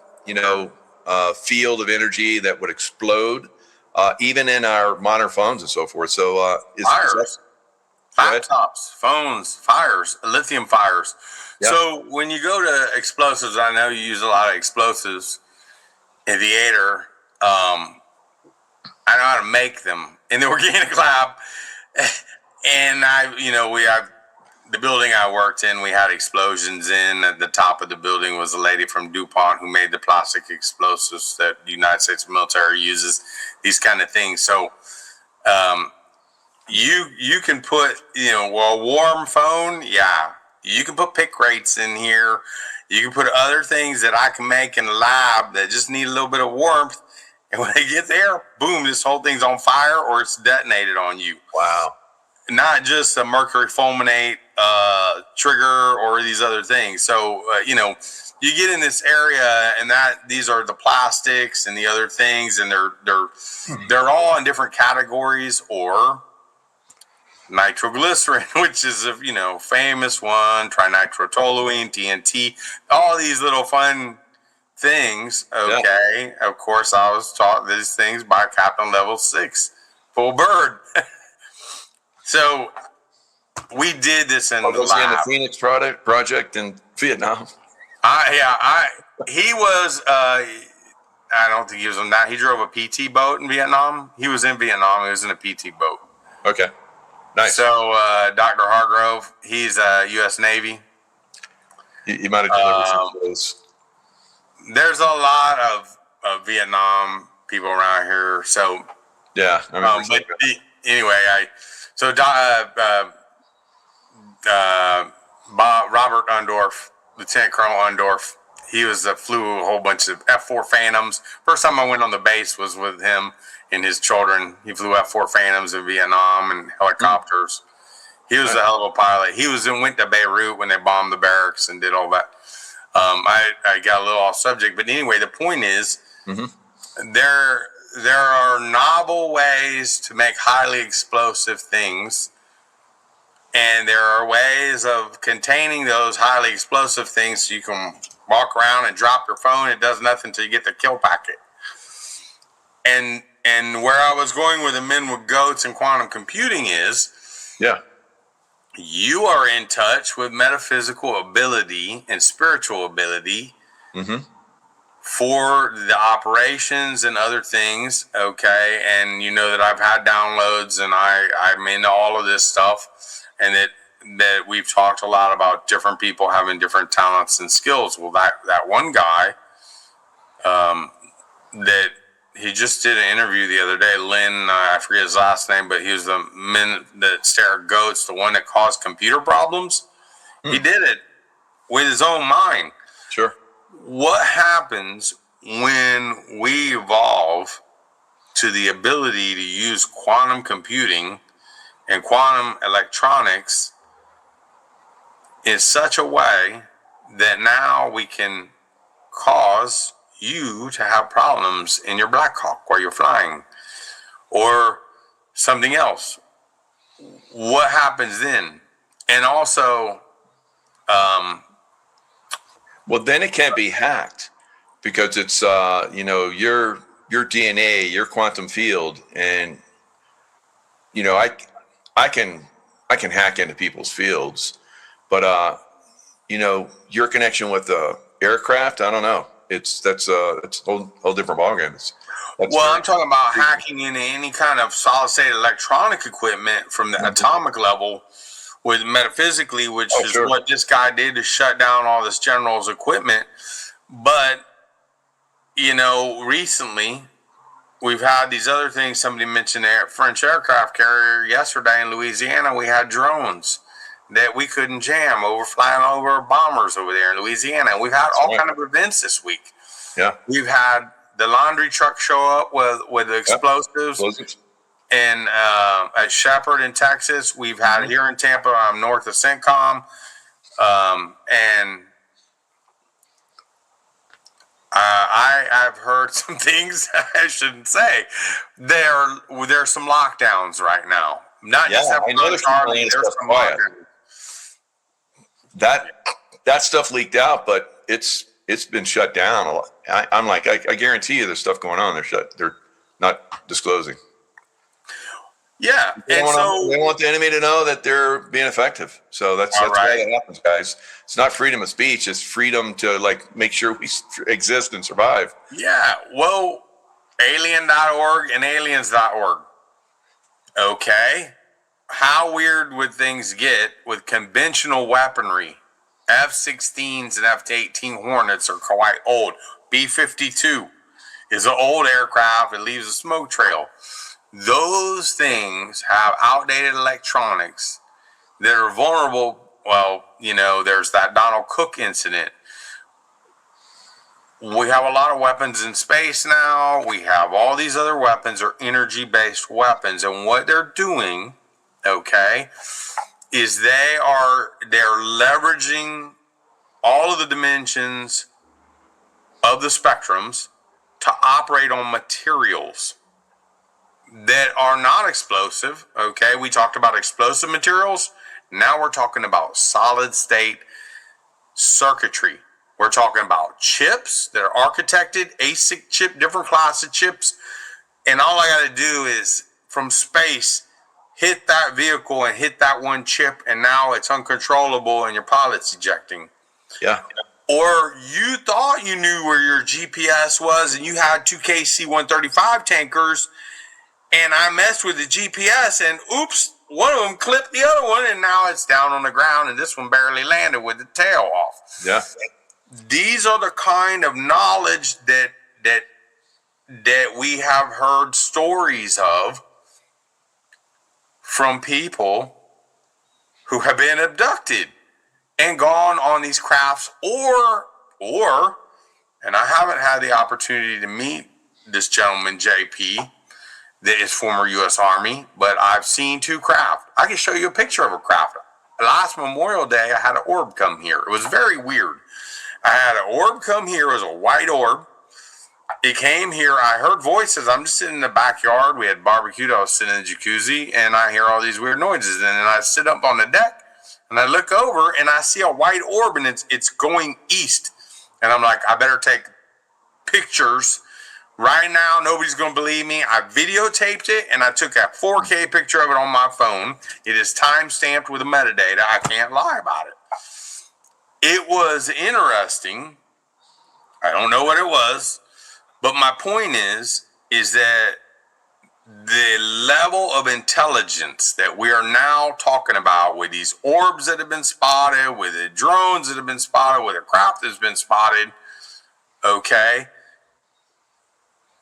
field of energy that would explode, even in our modern phones and so forth. So fires, laptops, phones, fires, lithium fires. Yeah. So when you go to explosives, I know you use a lot of explosives in theater. I know how to make them in the organic lab, and we have the building I worked in. We had explosions in. At the top of the building was a lady from DuPont who made the plastic explosives that the United States military uses. These kind of things. So you can put a warm phone. Yeah, you can put pick rates in here. You can put other things that I can make in the lab that just need a little bit of warmth. And when they get there, boom, this whole thing's on fire or it's detonated on you. Wow. Not just a mercury fulminate trigger or these other things. So, you get in this area, and these are the plastics and the other things, and they're all in different categories, or nitroglycerin, which is a famous one, trinitrotoluene, TNT, all these little fun things. Okay, yeah. Of course, I was taught these things by Captain Level 6, full bird. So we did this in the lab. In the Phoenix project in Vietnam. He was. I don't think he was on that. He drove a PT boat in Vietnam. He was in Vietnam. He was in a PT boat. Okay. Nice. So Dr. Hargrove, he's U.S. Navy. He might have delivered some of those. There's a lot of Vietnam people around here. So yeah, anyway, Robert Undorf, Lieutenant Colonel Undorf, he flew a whole bunch of F-4 Phantoms. First time I went on the base was with him and his children. He flew F-4 Phantoms in Vietnam and helicopters. He was a hell of a pilot. He went to Beirut when they bombed the barracks and did all that. I got a little off subject, but anyway, the point is there are novel ways to make highly explosive things, and there are ways of containing those highly explosive things so you can walk around and drop your phone. It does nothing till you get the kill packet. And where I was going with the men with goats and quantum computing is, you are in touch with metaphysical ability and spiritual ability for the operations and other things, okay? And you know that I've had downloads and I'm into all of this stuff, and that we've talked a lot about different people having different talents and skills. Well, that one guy that he just did an interview the other day, Lynn, I forget his last name, but he was the men that stare at goats, the one that caused computer problems. He did it with his own mind. Sure. What happens when we evolve to the ability to use quantum computing and quantum electronics in such a way that now we can cause you to have problems in your Black Hawk while you're flying or something else? What happens then? And also, well, then it can't be hacked because it's your DNA, your quantum field, and I can hack into people's fields, but your connection with the aircraft, I don't know. It's a whole different ballgame. I'm talking about hacking into any kind of solid state electronic equipment from the atomic level with metaphysically, which is what this guy did to shut down all this general's equipment. But, recently we've had these other things. Somebody mentioned a French aircraft carrier yesterday in Louisiana. We had drones that we couldn't jam flying over bombers over there in Louisiana. And we've had all kind of events this week. Yeah. We've had the laundry truck show up with explosives. And at Shepherd in Texas, we've had here in Tampa, north of CENTCOM, and I've heard some things I shouldn't say. There's some lockdowns right now. Not just at Charlie. There's some lockdowns. That stuff leaked out, but it's been shut down. I guarantee you, there's stuff going on. They're not disclosing. Yeah, they want the enemy to know that they're being effective. So that's why that happens, guys. It's not freedom of speech; it's freedom to make sure we exist and survive. Yeah. Well, alien.org and aliens.org. Okay. How weird would things get with conventional weaponry? F-16s and F-18 Hornets are quite old. B-52 is an old aircraft. It leaves a smoke trail. Those things have outdated electronics that are vulnerable. Well, there's that Donald Cook incident. We have a lot of weapons in space now. We have all these other weapons are energy-based weapons. And what they're doing, is they're leveraging all of the dimensions of the spectrums to operate on materials that are not explosive. We talked about explosive materials. Now we're talking about solid state circuitry. We're talking about chips that are architected, ASIC chip, different class of chips. And all I got to do is from space hit that vehicle and hit that one chip, and now it's uncontrollable and your pilot's ejecting. Yeah. Or you thought you knew where your GPS was and you had two KC-135 tankers, and I messed with the GPS and oops, one of them clipped the other one, and now it's down on the ground, and this one barely landed with the tail off. Yeah. These are the kind of knowledge that we have heard stories of from people who have been abducted and gone on these crafts, or, and I haven't had the opportunity to meet this gentleman, JP, that is former U.S. Army, but I've seen two craft. I can show you a picture of a craft. Last Memorial Day, I had an orb come here. It was very weird. I had an orb come here. It was a white orb. It came here. I heard voices. I'm just sitting in the backyard. We had barbecued. I was sitting in the jacuzzi, and I hear all these weird noises. And then I sit up on the deck, and I look over, and I see a white orb, and it's going east. And I'm like, I better take pictures right now. Nobody's going to believe me. I videotaped it, and I took a 4K picture of it on my phone. It is time-stamped with a metadata. I can't lie about it. It was interesting. I don't know what it was, but my point is that the level of intelligence that we are now talking about with these orbs that have been spotted, with the drones that have been spotted, with the craft that's been spotted, okay,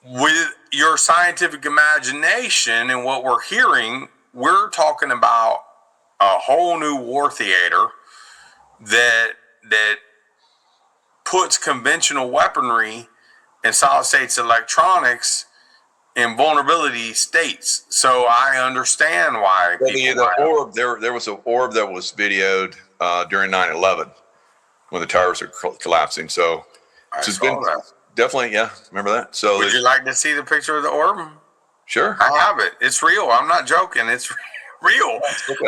with your scientific imagination and what we're hearing, we're talking about a whole new war theater that puts conventional weaponry and solid state electronics in vulnerability states. So I understand why orb, there was an orb that was videoed during 9/11 when the towers are collapsing. So it's been definitely, yeah, remember that. So would you like to see the picture of the orb? Sure. I have it. It's real. I'm not joking. It's real.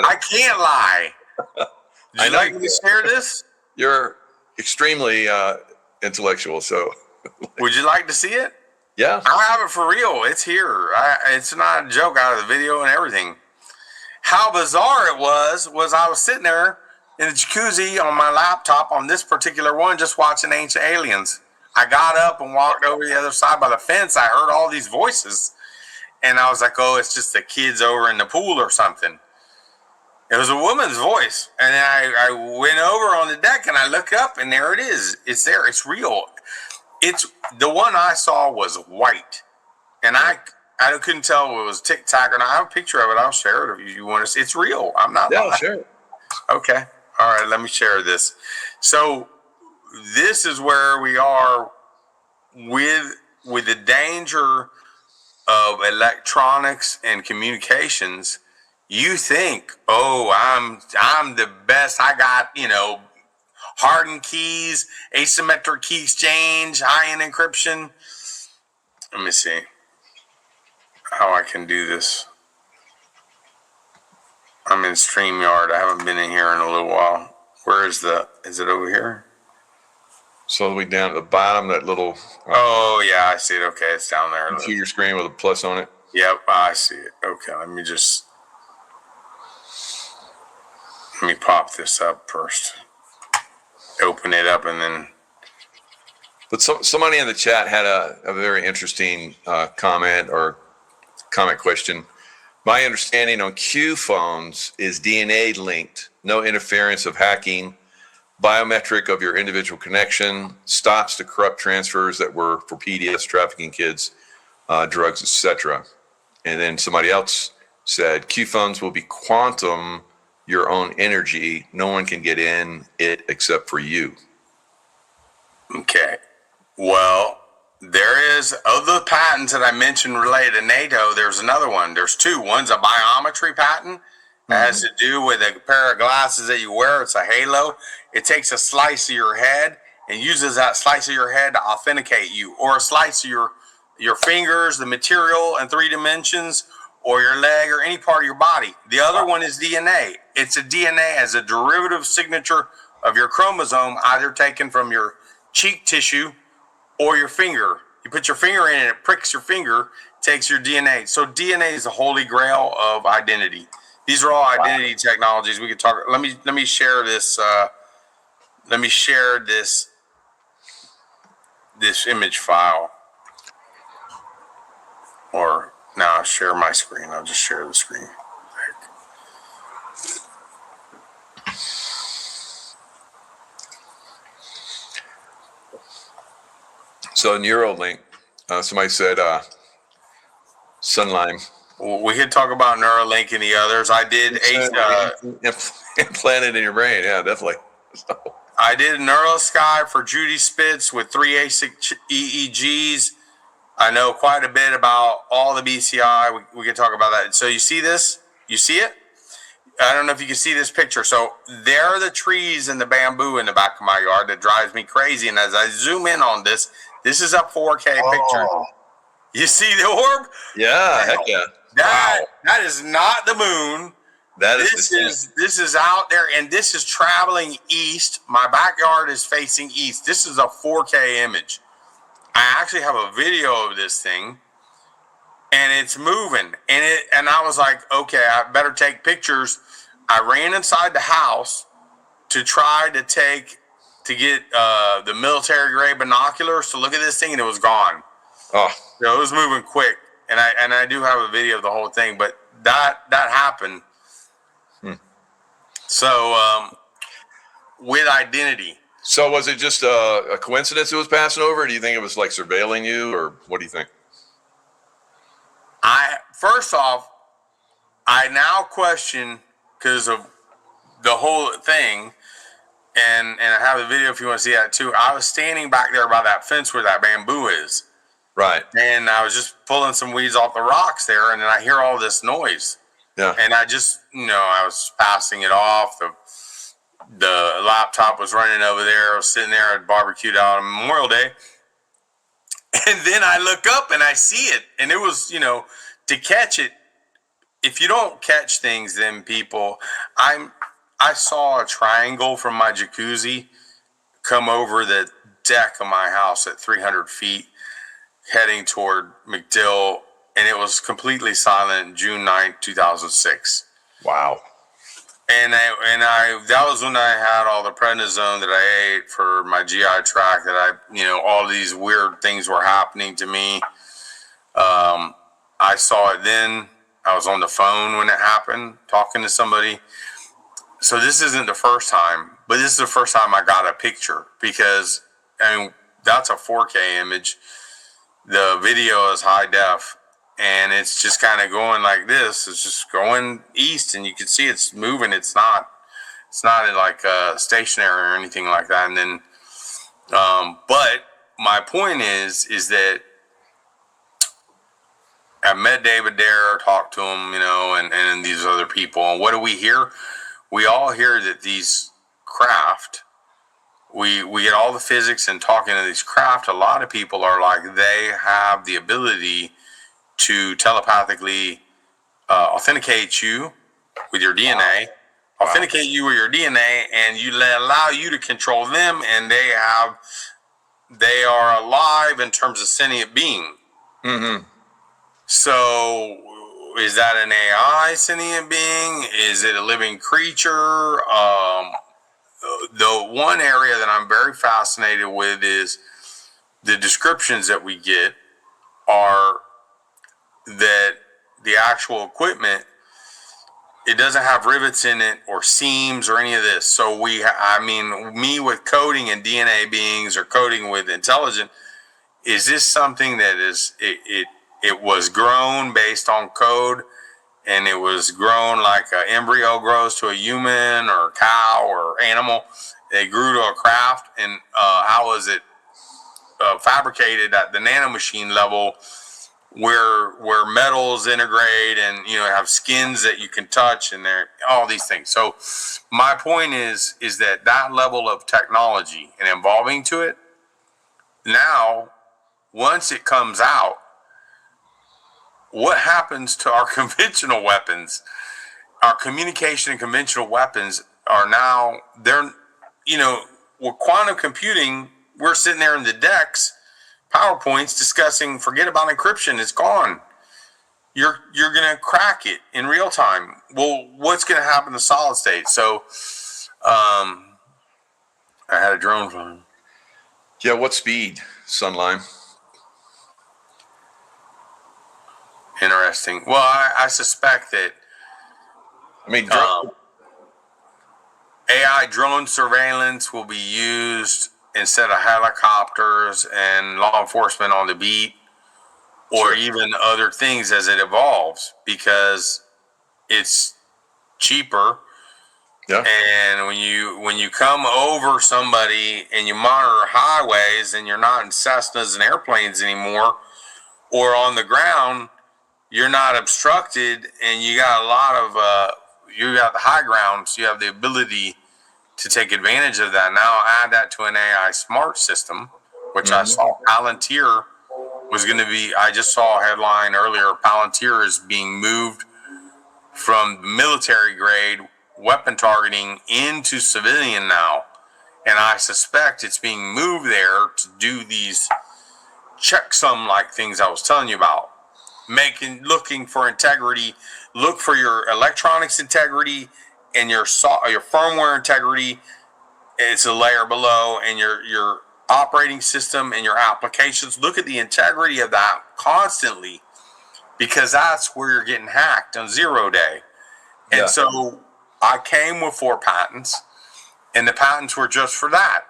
I can't lie. Would you like me to share this? You're extremely intellectual, so. Would you like to see it? Yeah. I have it for real. It's here. It's not a joke out of the video and everything. How bizarre it was I was sitting there in the jacuzzi on my laptop on this particular one just watching Ancient Aliens. I got up and walked over the other side by the fence. I heard all these voices. And I was like, oh, it's just the kids over in the pool or something. It was a woman's voice. And then I went over on the deck and I looked up and there it is. It's there. It's real. It's the one I saw was white. And I couldn't tell if it was Tic Tac or not. I have a picture of it. I'll share it if you want to see. It's real. I'm not lying. Yeah, sure. Okay. All right. Let me share this. So this is where we are with the danger of electronics and communications. You think, oh, I'm the best. I got, hardened keys, asymmetric key exchange, high-end encryption. Let me see how I can do this. I'm in StreamYard. I haven't been in here in a little while. Where is is it over here? So we down at the bottom, that little. Oh, yeah, I see it. Okay, it's down there. Computer screen with a plus on it. Yep, I see it. Okay, let me pop this up first. Open it up and then. But somebody in the chat had a very interesting comment question. My understanding on Q phones is DNA linked, no interference of hacking, biometric of your individual connection, stops the corrupt transfers that were for PDS, trafficking kids, drugs, etc. And then somebody else said Q phones will be quantum your own energy. No one can get in it except for you. Okay. Well, there is, of the patents that I mentioned related to NATO, there's another one. There's two. One's a biometry patent. It has to do with a pair of glasses that you wear. It's a halo. It takes a slice of your head and uses that slice of your head to authenticate you, or a slice of your fingers, the material in 3 dimensions, or your leg, or any part of your body. The other one is DNA. It's a DNA as a derivative signature of your chromosome, either taken from your cheek tissue or your finger. You put your finger in it, it pricks your finger, takes your DNA. So DNA is the holy grail of identity. These are all identity technologies. We could talk. Let me share this. Let me share this image file. Or now I'll share my screen. I'll just share the screen. So Neuralink, somebody said Sunlime. We could talk about Neuralink and the others. I did implanted in your brain. Yeah, definitely. I did Neurosky for Judy Spitz with 3 ASIC EEGs. I know quite a bit about all the BCI. We can talk about that. So you see this? You see it? I don't know if you can see this picture. So there are the trees and the bamboo in the back of my yard that drives me crazy. And as I zoom in on this, this is a 4K picture. You see the orb? Yeah, heck yeah. That is not the moon. This is out there, and this is traveling east. My backyard is facing east. This is a 4K image. I actually have a video of this thing, and it's moving. And I was like, okay, I better take pictures. I ran inside the house to try to get the military grade binoculars to look at this thing, and it was gone. Oh, so it was moving quick, and I do have a video of the whole thing, but that happened. So with identity. So was it just a coincidence it was passing over? Or do you think it was like surveilling you, or what do you think? First off, I now question, because of the whole thing, and I have the video if you want to see that too. I was standing back there by that fence where that bamboo is. Right. And I was just pulling some weeds off the rocks there, and then I hear all this noise. Yeah. And I just, I was passing it off. The laptop was running over there. I was sitting there at barbecued out on Memorial Day. And then I look up and I see it. And it was, to catch it. If you don't catch things, then people, I saw a triangle from my jacuzzi come over the deck of my house at 300 feet heading toward McDill. And it was completely silent June 9th, 2006. Wow. And that was when I had all the prednisone that I ate for my GI tract, that all these weird things were happening to me. I saw it then. I was on the phone when it happened, talking to somebody. So this isn't the first time, but this is the first time I got a picture, because, that's a 4K image. The video is high def. And it's just kind of going like this. It's just going east, and you can see it's moving. It's not like stationary or anything like that. And then, but my point is that I met David Dare, talked to him, and these other people. And what do we hear? We all hear that these craft, we get all the physics, and talking to these craft, a lot of people are like, they have the ability to telepathically authenticate you with your DNA, authenticate you with your DNA, and allow you to control them, and they are alive in terms of sentient being. Mm-hmm. So is that an AI sentient being? Is it a living creature? The one area that I'm very fascinated with is the descriptions that we get are that the actual equipment, it doesn't have rivets in it or seams or any of this. So me with coding and DNA beings, or coding with intelligent, is this something that is, it was grown based on code, and it was grown like an embryo grows to a human or a cow or animal? They grew to a craft, and how was it fabricated at the nanomachine level, where metals integrate, and have skins that you can touch, and all these things. So my point is that level of technology and evolving to it, now once it comes out, what happens to our conventional weapons? Our communication and conventional weapons are now, with quantum computing, we're sitting there in the decks, PowerPoints discussing, forget about encryption, it's gone. You're going to crack it in real time. Well, what's going to happen to solid state? So I had a drone from him. Yeah, what speed, Sunlime? Interesting. Well, I suspect that AI drone surveillance will be used instead of helicopters and law enforcement on the beat, or even other things as it evolves, because it's cheaper. Yeah. And when you come over somebody and you monitor highways, and you're not in Cessnas and airplanes anymore, or on the ground, you're not obstructed, and you got a lot of you got the high ground, so you have the ability to take advantage of that. Now add that to an AI smart system, which I saw Palantir was going to be. I just saw a headline earlier. Palantir is being moved from military grade weapon targeting into civilian now, and I suspect it's being moved there to do these checksum like things I was telling you about, looking for integrity. Look for your electronics integrity and your firmware integrity. It's a layer below, and your operating system and your applications. Look at the integrity of that constantly, because that's where you're getting hacked on 0 day. And so I came with 4 patents, and the patents were just for that.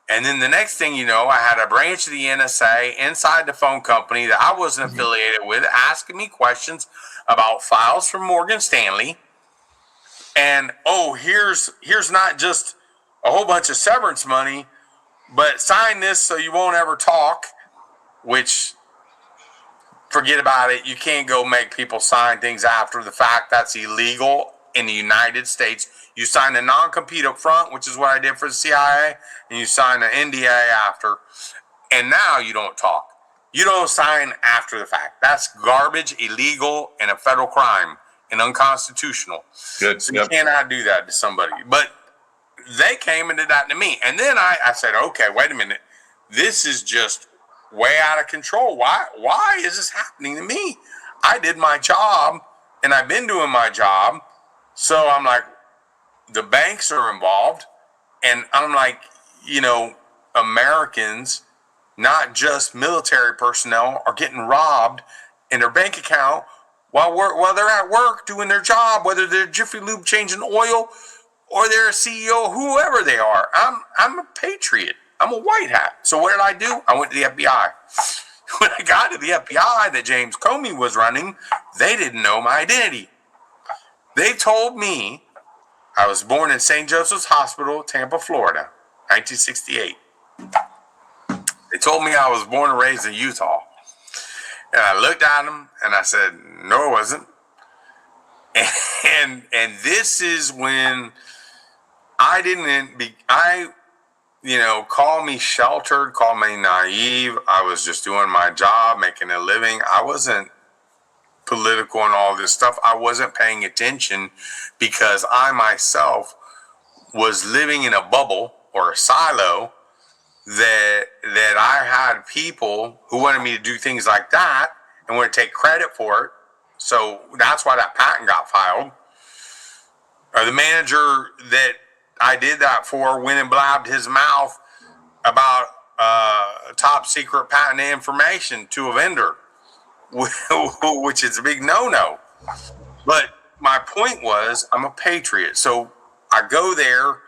And then the next thing you know, I had a branch of the NSA inside the phone company that I wasn't affiliated with, asking me questions about files from Morgan Stanley. And here's not just a whole bunch of severance money, but sign this so you won't ever talk, which, forget about it. You can't go make people sign things after the fact. That's illegal in the United States. You sign a non-compete up front, which is what I did for the CIA, and you sign an NDA after, and now you don't talk. You don't sign after the fact. That's garbage, illegal, and a federal crime, and unconstitutional. Good. So you cannot do that to somebody. But they came and did that to me. And then I said, okay, wait a minute. This is just way out of control. Why is this happening to me? I did my job, and I've been doing my job. So I'm like, the banks are involved. And I'm like, Americans, not just military personnel, are getting robbed in their bank account while they're at work doing their job, whether they're Jiffy Lube changing oil or they're a CEO, whoever they are. I'm a patriot. I'm a white hat. So what did I do? I went to the FBI. When I got to the FBI that James Comey was running, they didn't know my identity. They told me I was born in St. Joseph's Hospital, Tampa, Florida, 1968. They told me I was born and raised in Utah. And I looked at them and I said, no, it wasn't. And this is when call me sheltered, call me naive. I was just doing my job, making a living. I wasn't political and all this stuff. I wasn't paying attention because I myself was living in a bubble or a silo that I had people who wanted me to do things like that and want to take credit for it. So that's why that patent got filed. Or the manager that I did that for went and blabbed his mouth about top secret patent information to a vendor, which is a big no-no. But my point was, I'm a patriot. So I go there.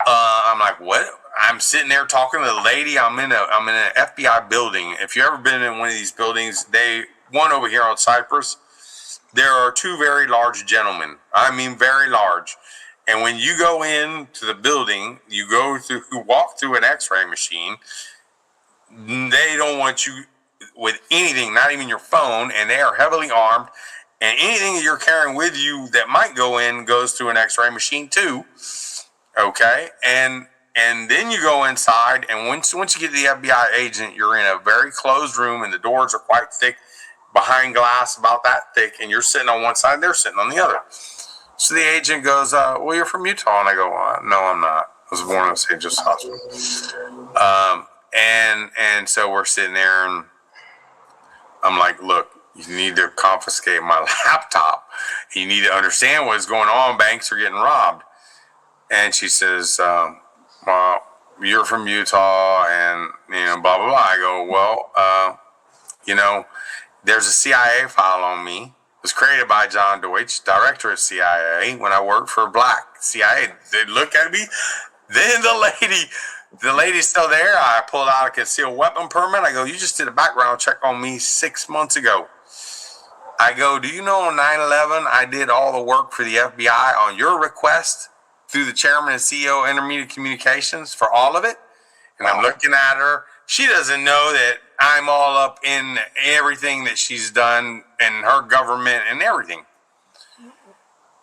I'm like, what? I'm sitting there talking to the lady. I'm in an FBI building. If you've ever been in one of these buildings, one over here on Cypress, there are 2 very large gentlemen. I mean, very large. And when you go into the building, you walk through an X-ray machine. They don't want you with anything, not even your phone, and they are heavily armed. And anything that you're carrying with you that might go in goes through an X-ray machine too. Okay, and then you go inside, and once you get to the FBI agent, you're in a very closed room, and the doors are quite thick, behind glass, about that thick, and you're sitting on one side, they're sitting on the other. So the agent goes, well, you're from Utah. And I go, no, I'm not. I was born in St. Joseph's Hospital. And so we're sitting there, and I'm like, look, you need to confiscate my laptop. You need to understand what's going on. Banks are getting robbed. And she says, well, you're from Utah, and, blah, blah, blah. I go, well, there's a CIA file on me. It was created by John Deutsch, director of CIA, when I worked for Black CIA. They look at me. Then the lady The lady's still there. I pulled out a concealed weapon permit. I go, you just did a background check on me 6 months ago. I go, do you know on 9/11 I did all the work for the FBI on your request through the chairman and CEO of Intermediate Communications for all of it? And I'm looking at her. She doesn't know that I'm all up in everything that she's done and her government and everything.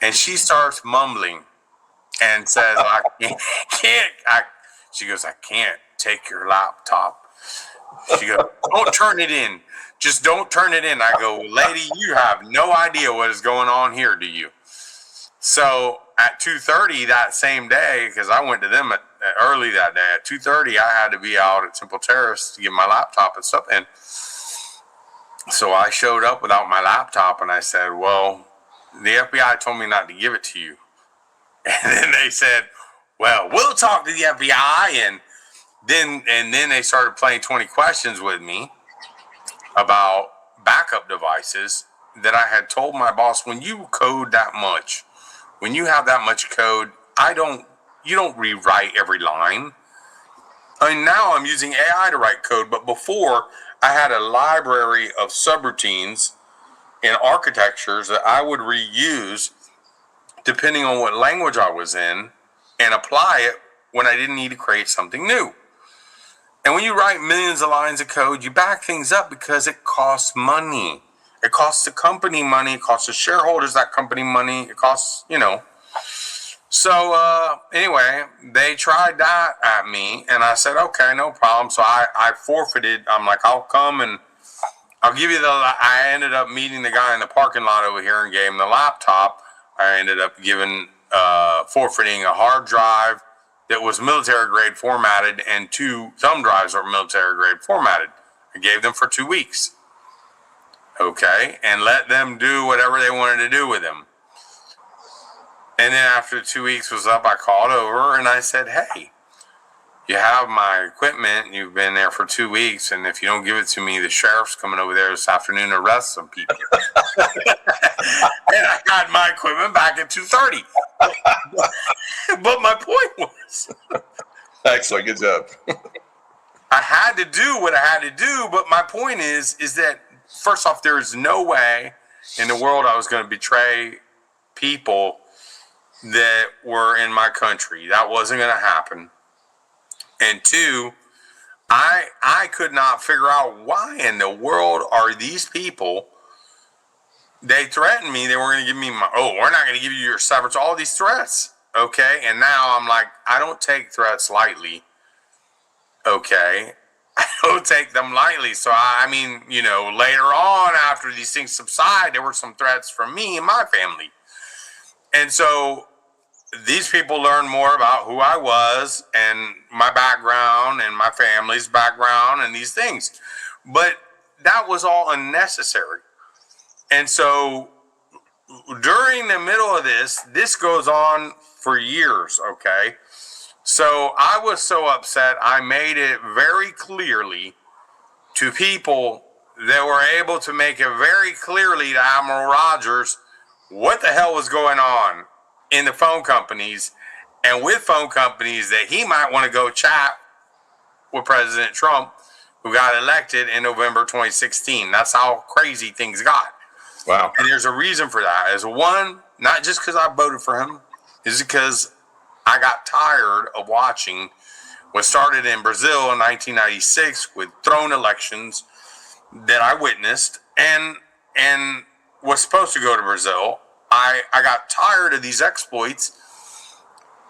And she starts mumbling and says, I can't. She goes, I can't take your laptop. She goes, don't turn it in. Just don't turn it in. I go, lady, you have no idea what is going on here, do you? So at 2:30 that same day, because I went to them early that day, at 2:30 I had to be out at Temple Terrace to get my laptop and stuff. And so I showed up without my laptop, and I said, well, the FBI told me not to give it to you. And then they said, well, we'll talk to the FBI. And then they started playing 20 questions with me about backup devices that I had told my boss, when you code that much, when you have that much code, you don't rewrite every line. I mean, now I'm using AI to write code, but before I had a library of subroutines and architectures that I would reuse depending on what language I was in and apply it when I didn't need to create something new. And when you write millions of lines of code, you back things up because it costs money. It costs the company money. It costs the shareholders that company money. It costs, So anyway, they tried that at me, and I said, okay, no problem. So I forfeited. I'm like, I'll come and I'll give you I ended up meeting the guy in the parking lot over here and gave him the laptop. I ended up forfeiting a hard drive that was military grade formatted and 2 thumb drives that were military grade formatted. I gave them for 2 weeks. Okay, and let them do whatever they wanted to do with them. And then after 2 weeks was up, I called over and I said, hey, you have my equipment. You've been there for 2 weeks. And if you don't give it to me, the sheriff's coming over there this afternoon to arrest some people. And I got my equipment back at 2:30. But my point was, excellent, good job. I had to do what I had to do. But my point is that, first off, there is no way in the world I was going to betray people that were in my country. That wasn't going to happen. And 2, I could not figure out why in the world are these people. They threatened me. They were going to give me we're not going to give you your severance. All these threats. Okay. And now I'm like, I don't take threats lightly. Okay. I don't take them lightly. So I mean, later on after these things subside, there were some threats from me and my family. And so these people learned more about who I was and my background and my family's background and these things. But that was all unnecessary. And so during the middle of this goes on for years, okay? So I was so upset, I made it very clearly to people that were able to make it very clearly to Admiral Rogers what the hell was going on in the phone companies and with phone companies that he might want to go chat with President Trump, who got elected in November 2016. That's how crazy things got. Wow. And there's a reason for that. As one, not just because I voted for him, is because I got tired of watching what started in Brazil in 1996 with thrown elections that I witnessed and was supposed to go to Brazil. I got tired of these exploits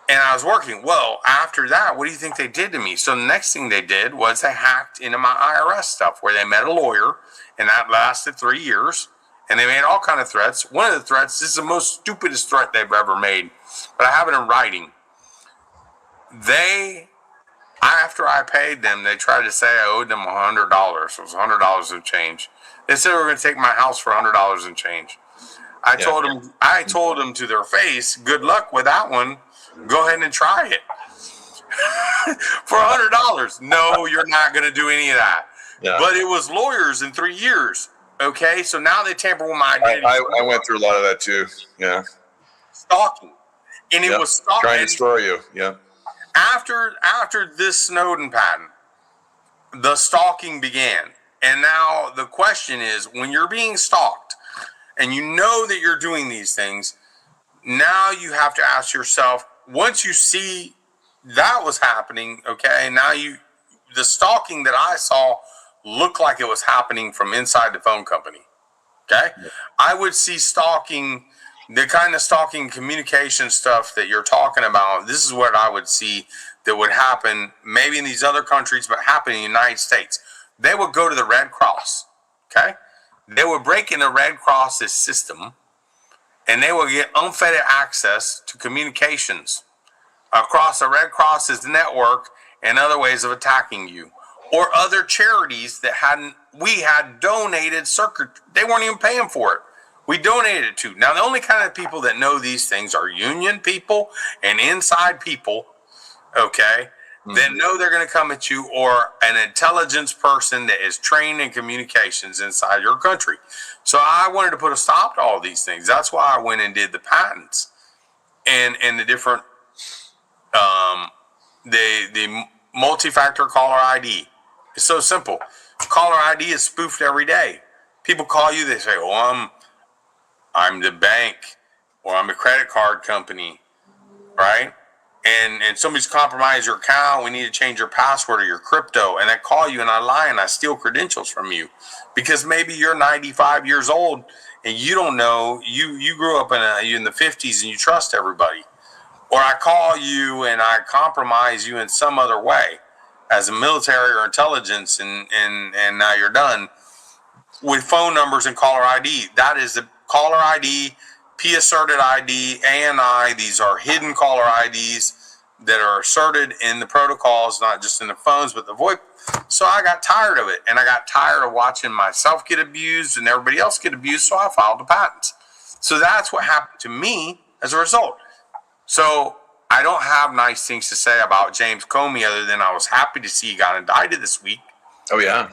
and I was working. Well, after that, what do you think they did to me? So the next thing they did was they hacked into my IRS stuff where they met a lawyer, and that lasted 3 years. And they made all kind of threats. One of the threats, this is the most stupidest threat they've ever made, but I have it in writing. After I paid them, they tried to say I owed them $100. It was $100 and change. They said they were going to take my house for $100 and change. I told them to their face, good luck with that one. Go ahead and try it. For $100. No, you're not going to do any of that. Yeah. But it was lawyers in 3 years. Okay, so now they tamper with my identity. I went through a lot of that too. Yeah. Stalking. And it was stalking. Trying to destroy you. Yeah. After this Snowden patent, the stalking began. And now the question is, when you're being stalked and you know that you're doing these things, now you have to ask yourself, once you see that was happening, okay, now the stalking that I saw looked like it was happening from inside the phone company. Okay. I would see stalking, the kind of stalking communication stuff that you're talking about. This is what I would see that would happen maybe in these other countries, but happen in the United States. They would go to the Red Cross. Okay. They would break in the Red Cross's system and they would get unfettered access to communications across the Red Cross's network and other ways of attacking you, or other charities that we had donated circuit. They weren't even paying for it. We donated it to. Now, the only kind of people that know these things are union people and inside people, okay, that know they're going to come at you, or an intelligence person that is trained in communications inside your country. So I wanted to put a stop to all these things. That's why I went and did the patents and the different, the multi-factor caller ID. It's so simple. Caller ID is spoofed every day. People call you, they say, oh, I'm the bank, or I'm a credit card company, right? And somebody's compromised your account. We need to change your password or your crypto. And I call you and I lie and I steal credentials from you because maybe you're 95 years old and you don't know, you grew up in the 50s and you trust everybody. Or I call you and I compromise you in some other way as a military or intelligence, and now you're done with phone numbers and caller ID. That is the caller ID, P-asserted ID, ANI. These are hidden caller IDs that are asserted in the protocols, not just in the phones, but the VoIP. So I got tired of it, and I got tired of watching myself get abused and everybody else get abused, so I filed the patents. So that's what happened to me as a result. So I don't have nice things to say about James Comey other than I was happy to see he got indicted this week. Oh, yeah.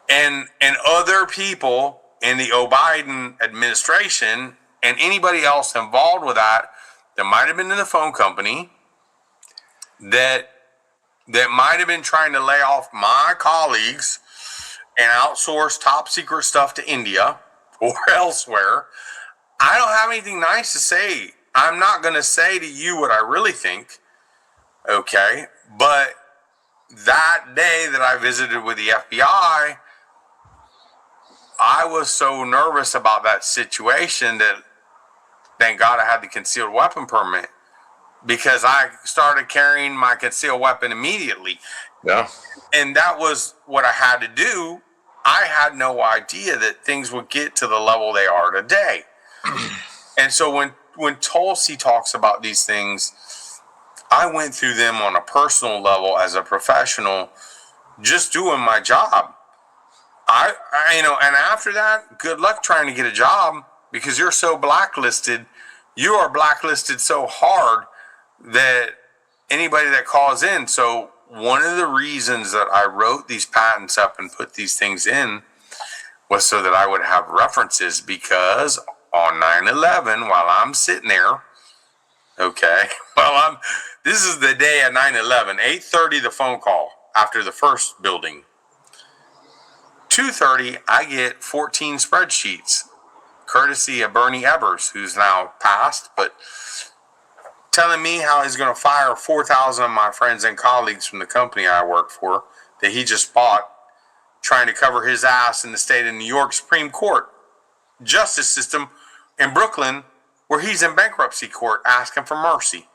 And other people in the Biden administration and anybody else involved with that might have been in the phone company, that might have been trying to lay off my colleagues and outsource top secret stuff to India or elsewhere. I don't have anything nice to say. I'm not going to say to you what I really think, okay? But that day that I visited with the FBI, I was so nervous about that situation that thank God I had the concealed weapon permit, because I started carrying my concealed weapon immediately. Yeah. And that was what I had to do. I had no idea that things would get to the level they are today. And so when Tulsi talks about these things, I went through them on a personal level as a professional, just doing my job. I and after that, good luck trying to get a job, because you're so blacklisted. You are blacklisted so hard that anybody that calls in. So one of the reasons that I wrote these patents up and put these things in was so that I would have references, because on 9/11, while I'm sitting there, okay, this is the day of 9/11, 8:30 the phone call after the first building. 2:30, I get 14 spreadsheets, courtesy of Bernie Ebbers, who's now passed, but telling me how he's going to fire 4,000 of my friends and colleagues from the company I work for that he just bought, trying to cover his ass in the state of New York Supreme Court justice system in Brooklyn, where he's in bankruptcy court asking for mercy.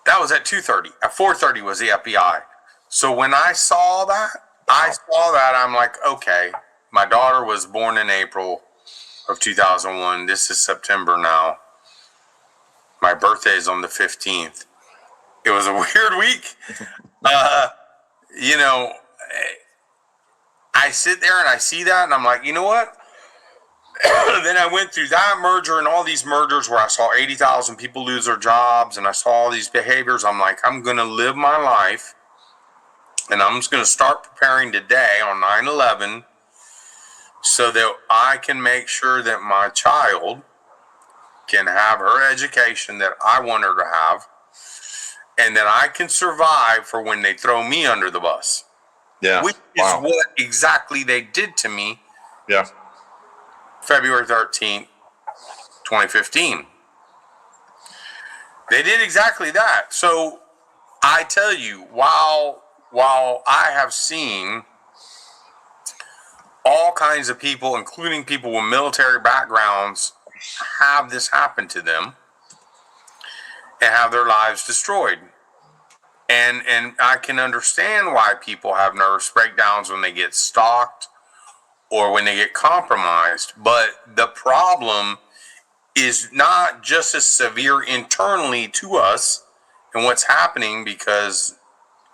That was at 2:30. At 4:30 was the FBI. So when I saw that, I'm like, okay, my daughter was born in April of 2001. This is September now. My birthday is on the 15th. It was a weird week. I sit there and I see that and I'm like, you know what? Then I went through that merger and all these mergers where I saw 80,000 people lose their jobs, and I saw all these behaviors. I'm like, I'm going to live my life, and I'm just going to start preparing today on 9/11 so that I can make sure that my child can have her education that I want her to have, and that I can survive for when they throw me under the bus. Yeah. Which is what exactly they did to me. Yeah. February 13th, 2015. They did exactly that. So I tell you, while I have seen all kinds of people, including people with military backgrounds, have this happen to them and have their lives destroyed. And I can understand why people have nervous breakdowns when they get stalked or when they get compromised. But the problem is not just as severe internally to us and what's happening, because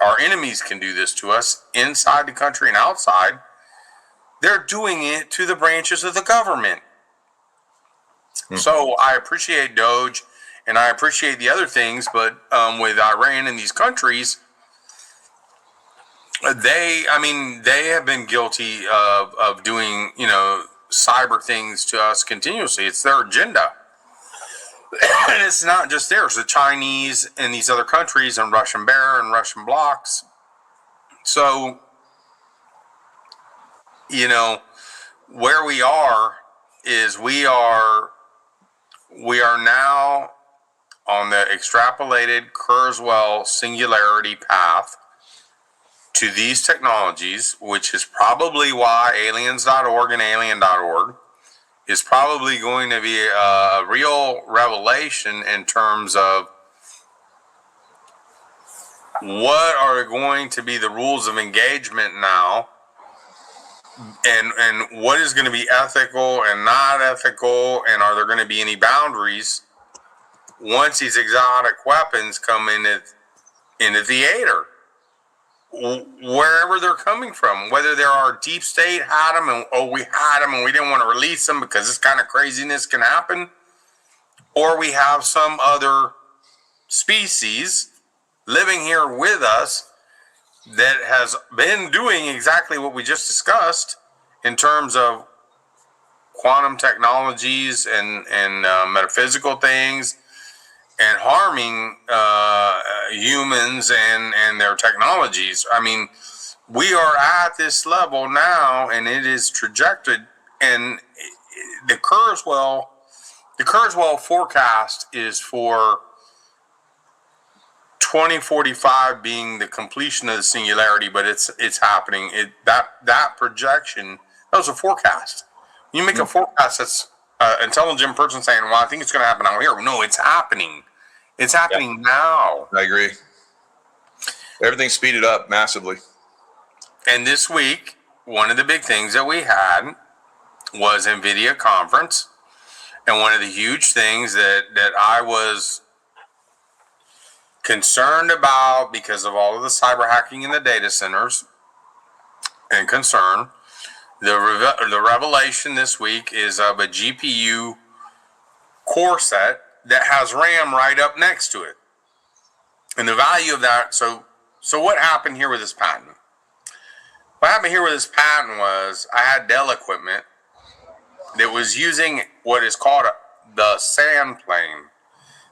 our enemies can do this to us inside the country and outside. They're doing it to the branches of the government. So I appreciate Doge and I appreciate the other things, but with Iran and these countries, they have been guilty of doing, cyber things to us continuously. It's their agenda. And it's not just theirs. The Chinese and these other countries and Russian Bear and Russian blocks. So, where we are is we are now on the extrapolated Kurzweil singularity path to these technologies, which is probably why aliens.org and alien.org is probably going to be a real revelation in terms of what are going to be the rules of engagement now, and what is going to be ethical and not ethical, and are there going to be any boundaries once these exotic weapons come into theater, wherever they're coming from, whether they're our deep state had them and we had them and we didn't want to release them because this kind of craziness can happen, or we have some other species living here with us that has been doing exactly what we just discussed in terms of quantum technologies and metaphysical things, and harming humans and their technologies. I mean, we are at this level now, and it is trajected. And the Kurzweil forecast is for 2045 being the completion of the singularity, but it's happening. That projection, that was a forecast. You make a forecast that's intelligent person saying, "Well, I think it's going to happen out here." No, it's happening. It's happening now. I agree. Everything's speeded up massively. And this week, one of the big things that we had was NVIDIA conference, and one of the huge things that I was concerned about because of all of the cyber hacking in the data centers and concern, the revelation this week is of a GPU core set that has RAM right up next to it. And the value of that, so what happened here with this patent? What happened here with this patent was I had Dell equipment that was using what is called the SAN plane.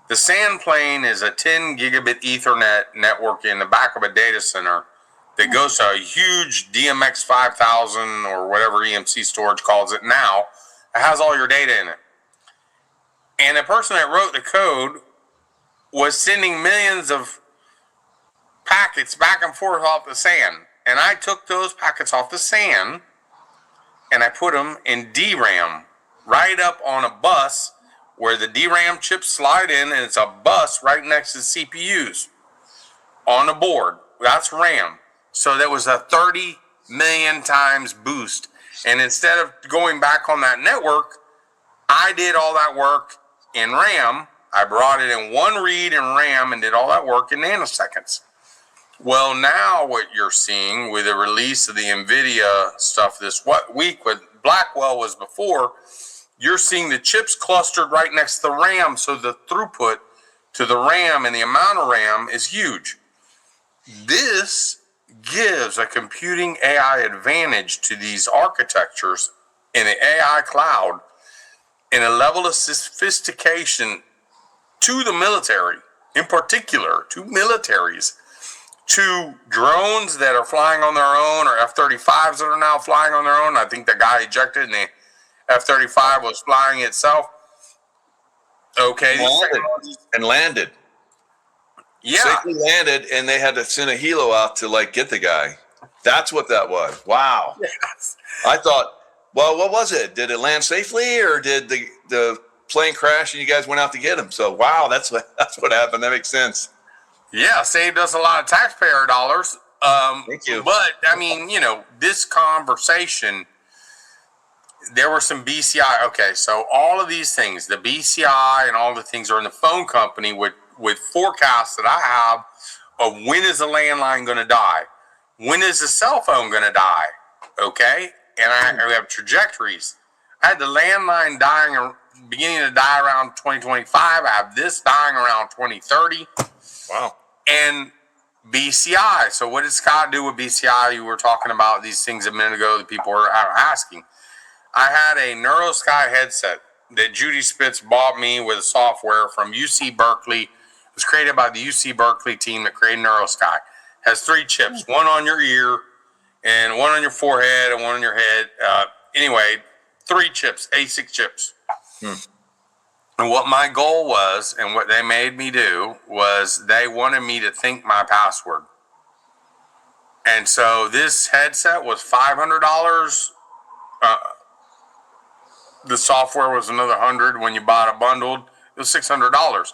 The SAN plane is a 10 gigabit Ethernet network in the back of a data center that goes to a huge DMX 5000 or whatever EMC storage calls it now. It has all your data in it. And the person that wrote the code was sending millions of packets back and forth off the SAN. And I took those packets off the SAN and I put them in DRAM right up on a bus where the DRAM chips slide in, and it's a bus right next to the CPUs on the board. That's RAM. So there was a 30 million times boost. And instead of going back on that network, I did all that work in RAM. I brought it in one read in RAM and did all that work in nanoseconds. Well, now what you're seeing with the release of the NVIDIA stuff this week, what Blackwell was before, you're seeing the chips clustered right next to the RAM, so the throughput to the RAM and the amount of RAM is huge. This gives a computing AI advantage to these architectures in the AI cloud and a level of sophistication to the military in particular, to militaries, to drones that are flying on their own, or F-35s that are now flying on their own. I think the guy ejected and the F-35 was flying itself. Okay. Landed. Yeah. Safely landed, and they had to send a helo out to like get the guy. That's what that was. Wow. Yes. I thought, well, what was it? Did it land safely, or did the plane crash and you guys went out to get him? So, wow, that's what happened. That makes sense. Yeah, saved us a lot of taxpayer dollars. Thank you. But, I mean, this conversation, there were some BCI. Okay, so all of these things, the BCI and all the things are in the phone company with forecasts that I have of when is the landline going to die? When is the cell phone going to die? Okay? And I have trajectories. I had the landline beginning to die around 2025. I have this dying around 2030. Wow. And BCI. So what did Scott do with BCI? You were talking about these things a minute ago that people were asking. I had a NeuroSky headset that Judy Spitz bought me with software from UC Berkeley. It was created by the UC Berkeley team that created NeuroSky. Has 3 chips, one on your ear and one on your forehead and one on your head. Anyway, 3 chips, ASIC chips. And what my goal was, and what they made me do, was they wanted me to think my password. And so this headset was $500. The software was another $100 when you bought it bundled. It was $600.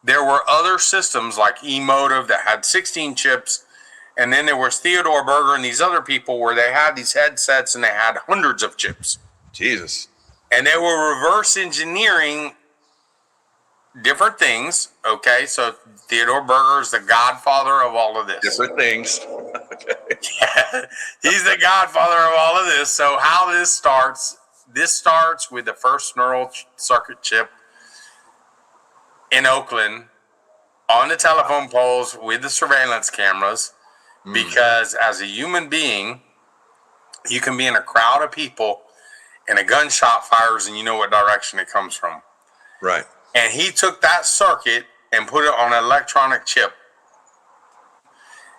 There were other systems like Emotive that had 16 chips. And then there was Theodore Berger and these other people where they had these headsets and they had hundreds of chips. Jesus. And they were reverse engineering different things. Okay, so Theodore Berger is the godfather of all of this. Different things. Okay. Yeah, he's the godfather of all of this. So how this starts with the first neural circuit chip in Oakland on the telephone poles with the surveillance cameras. Because as a human being, you can be in a crowd of people and a gunshot fires and you know what direction it comes from. Right. And he took that circuit and put it on an electronic chip.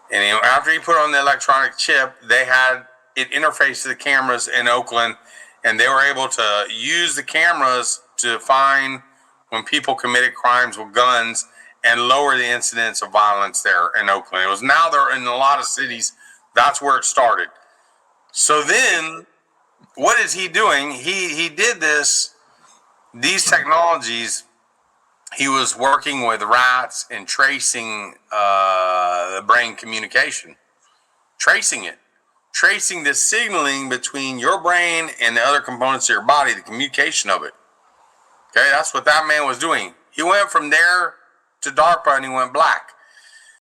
And after he put it on the electronic chip, they had it interface to the cameras in Oakland, and they were able to use the cameras to find when people committed crimes with guns and lower the incidence of violence there in Oakland. It was now there in a lot of cities. That's where it started. So then, what is he doing? He did these technologies. He was working with rats and tracing the brain communication, tracing the signaling between your brain and the other components of your body, the communication of it. Okay, that's what that man was doing. He went from there to DARPA and he went black.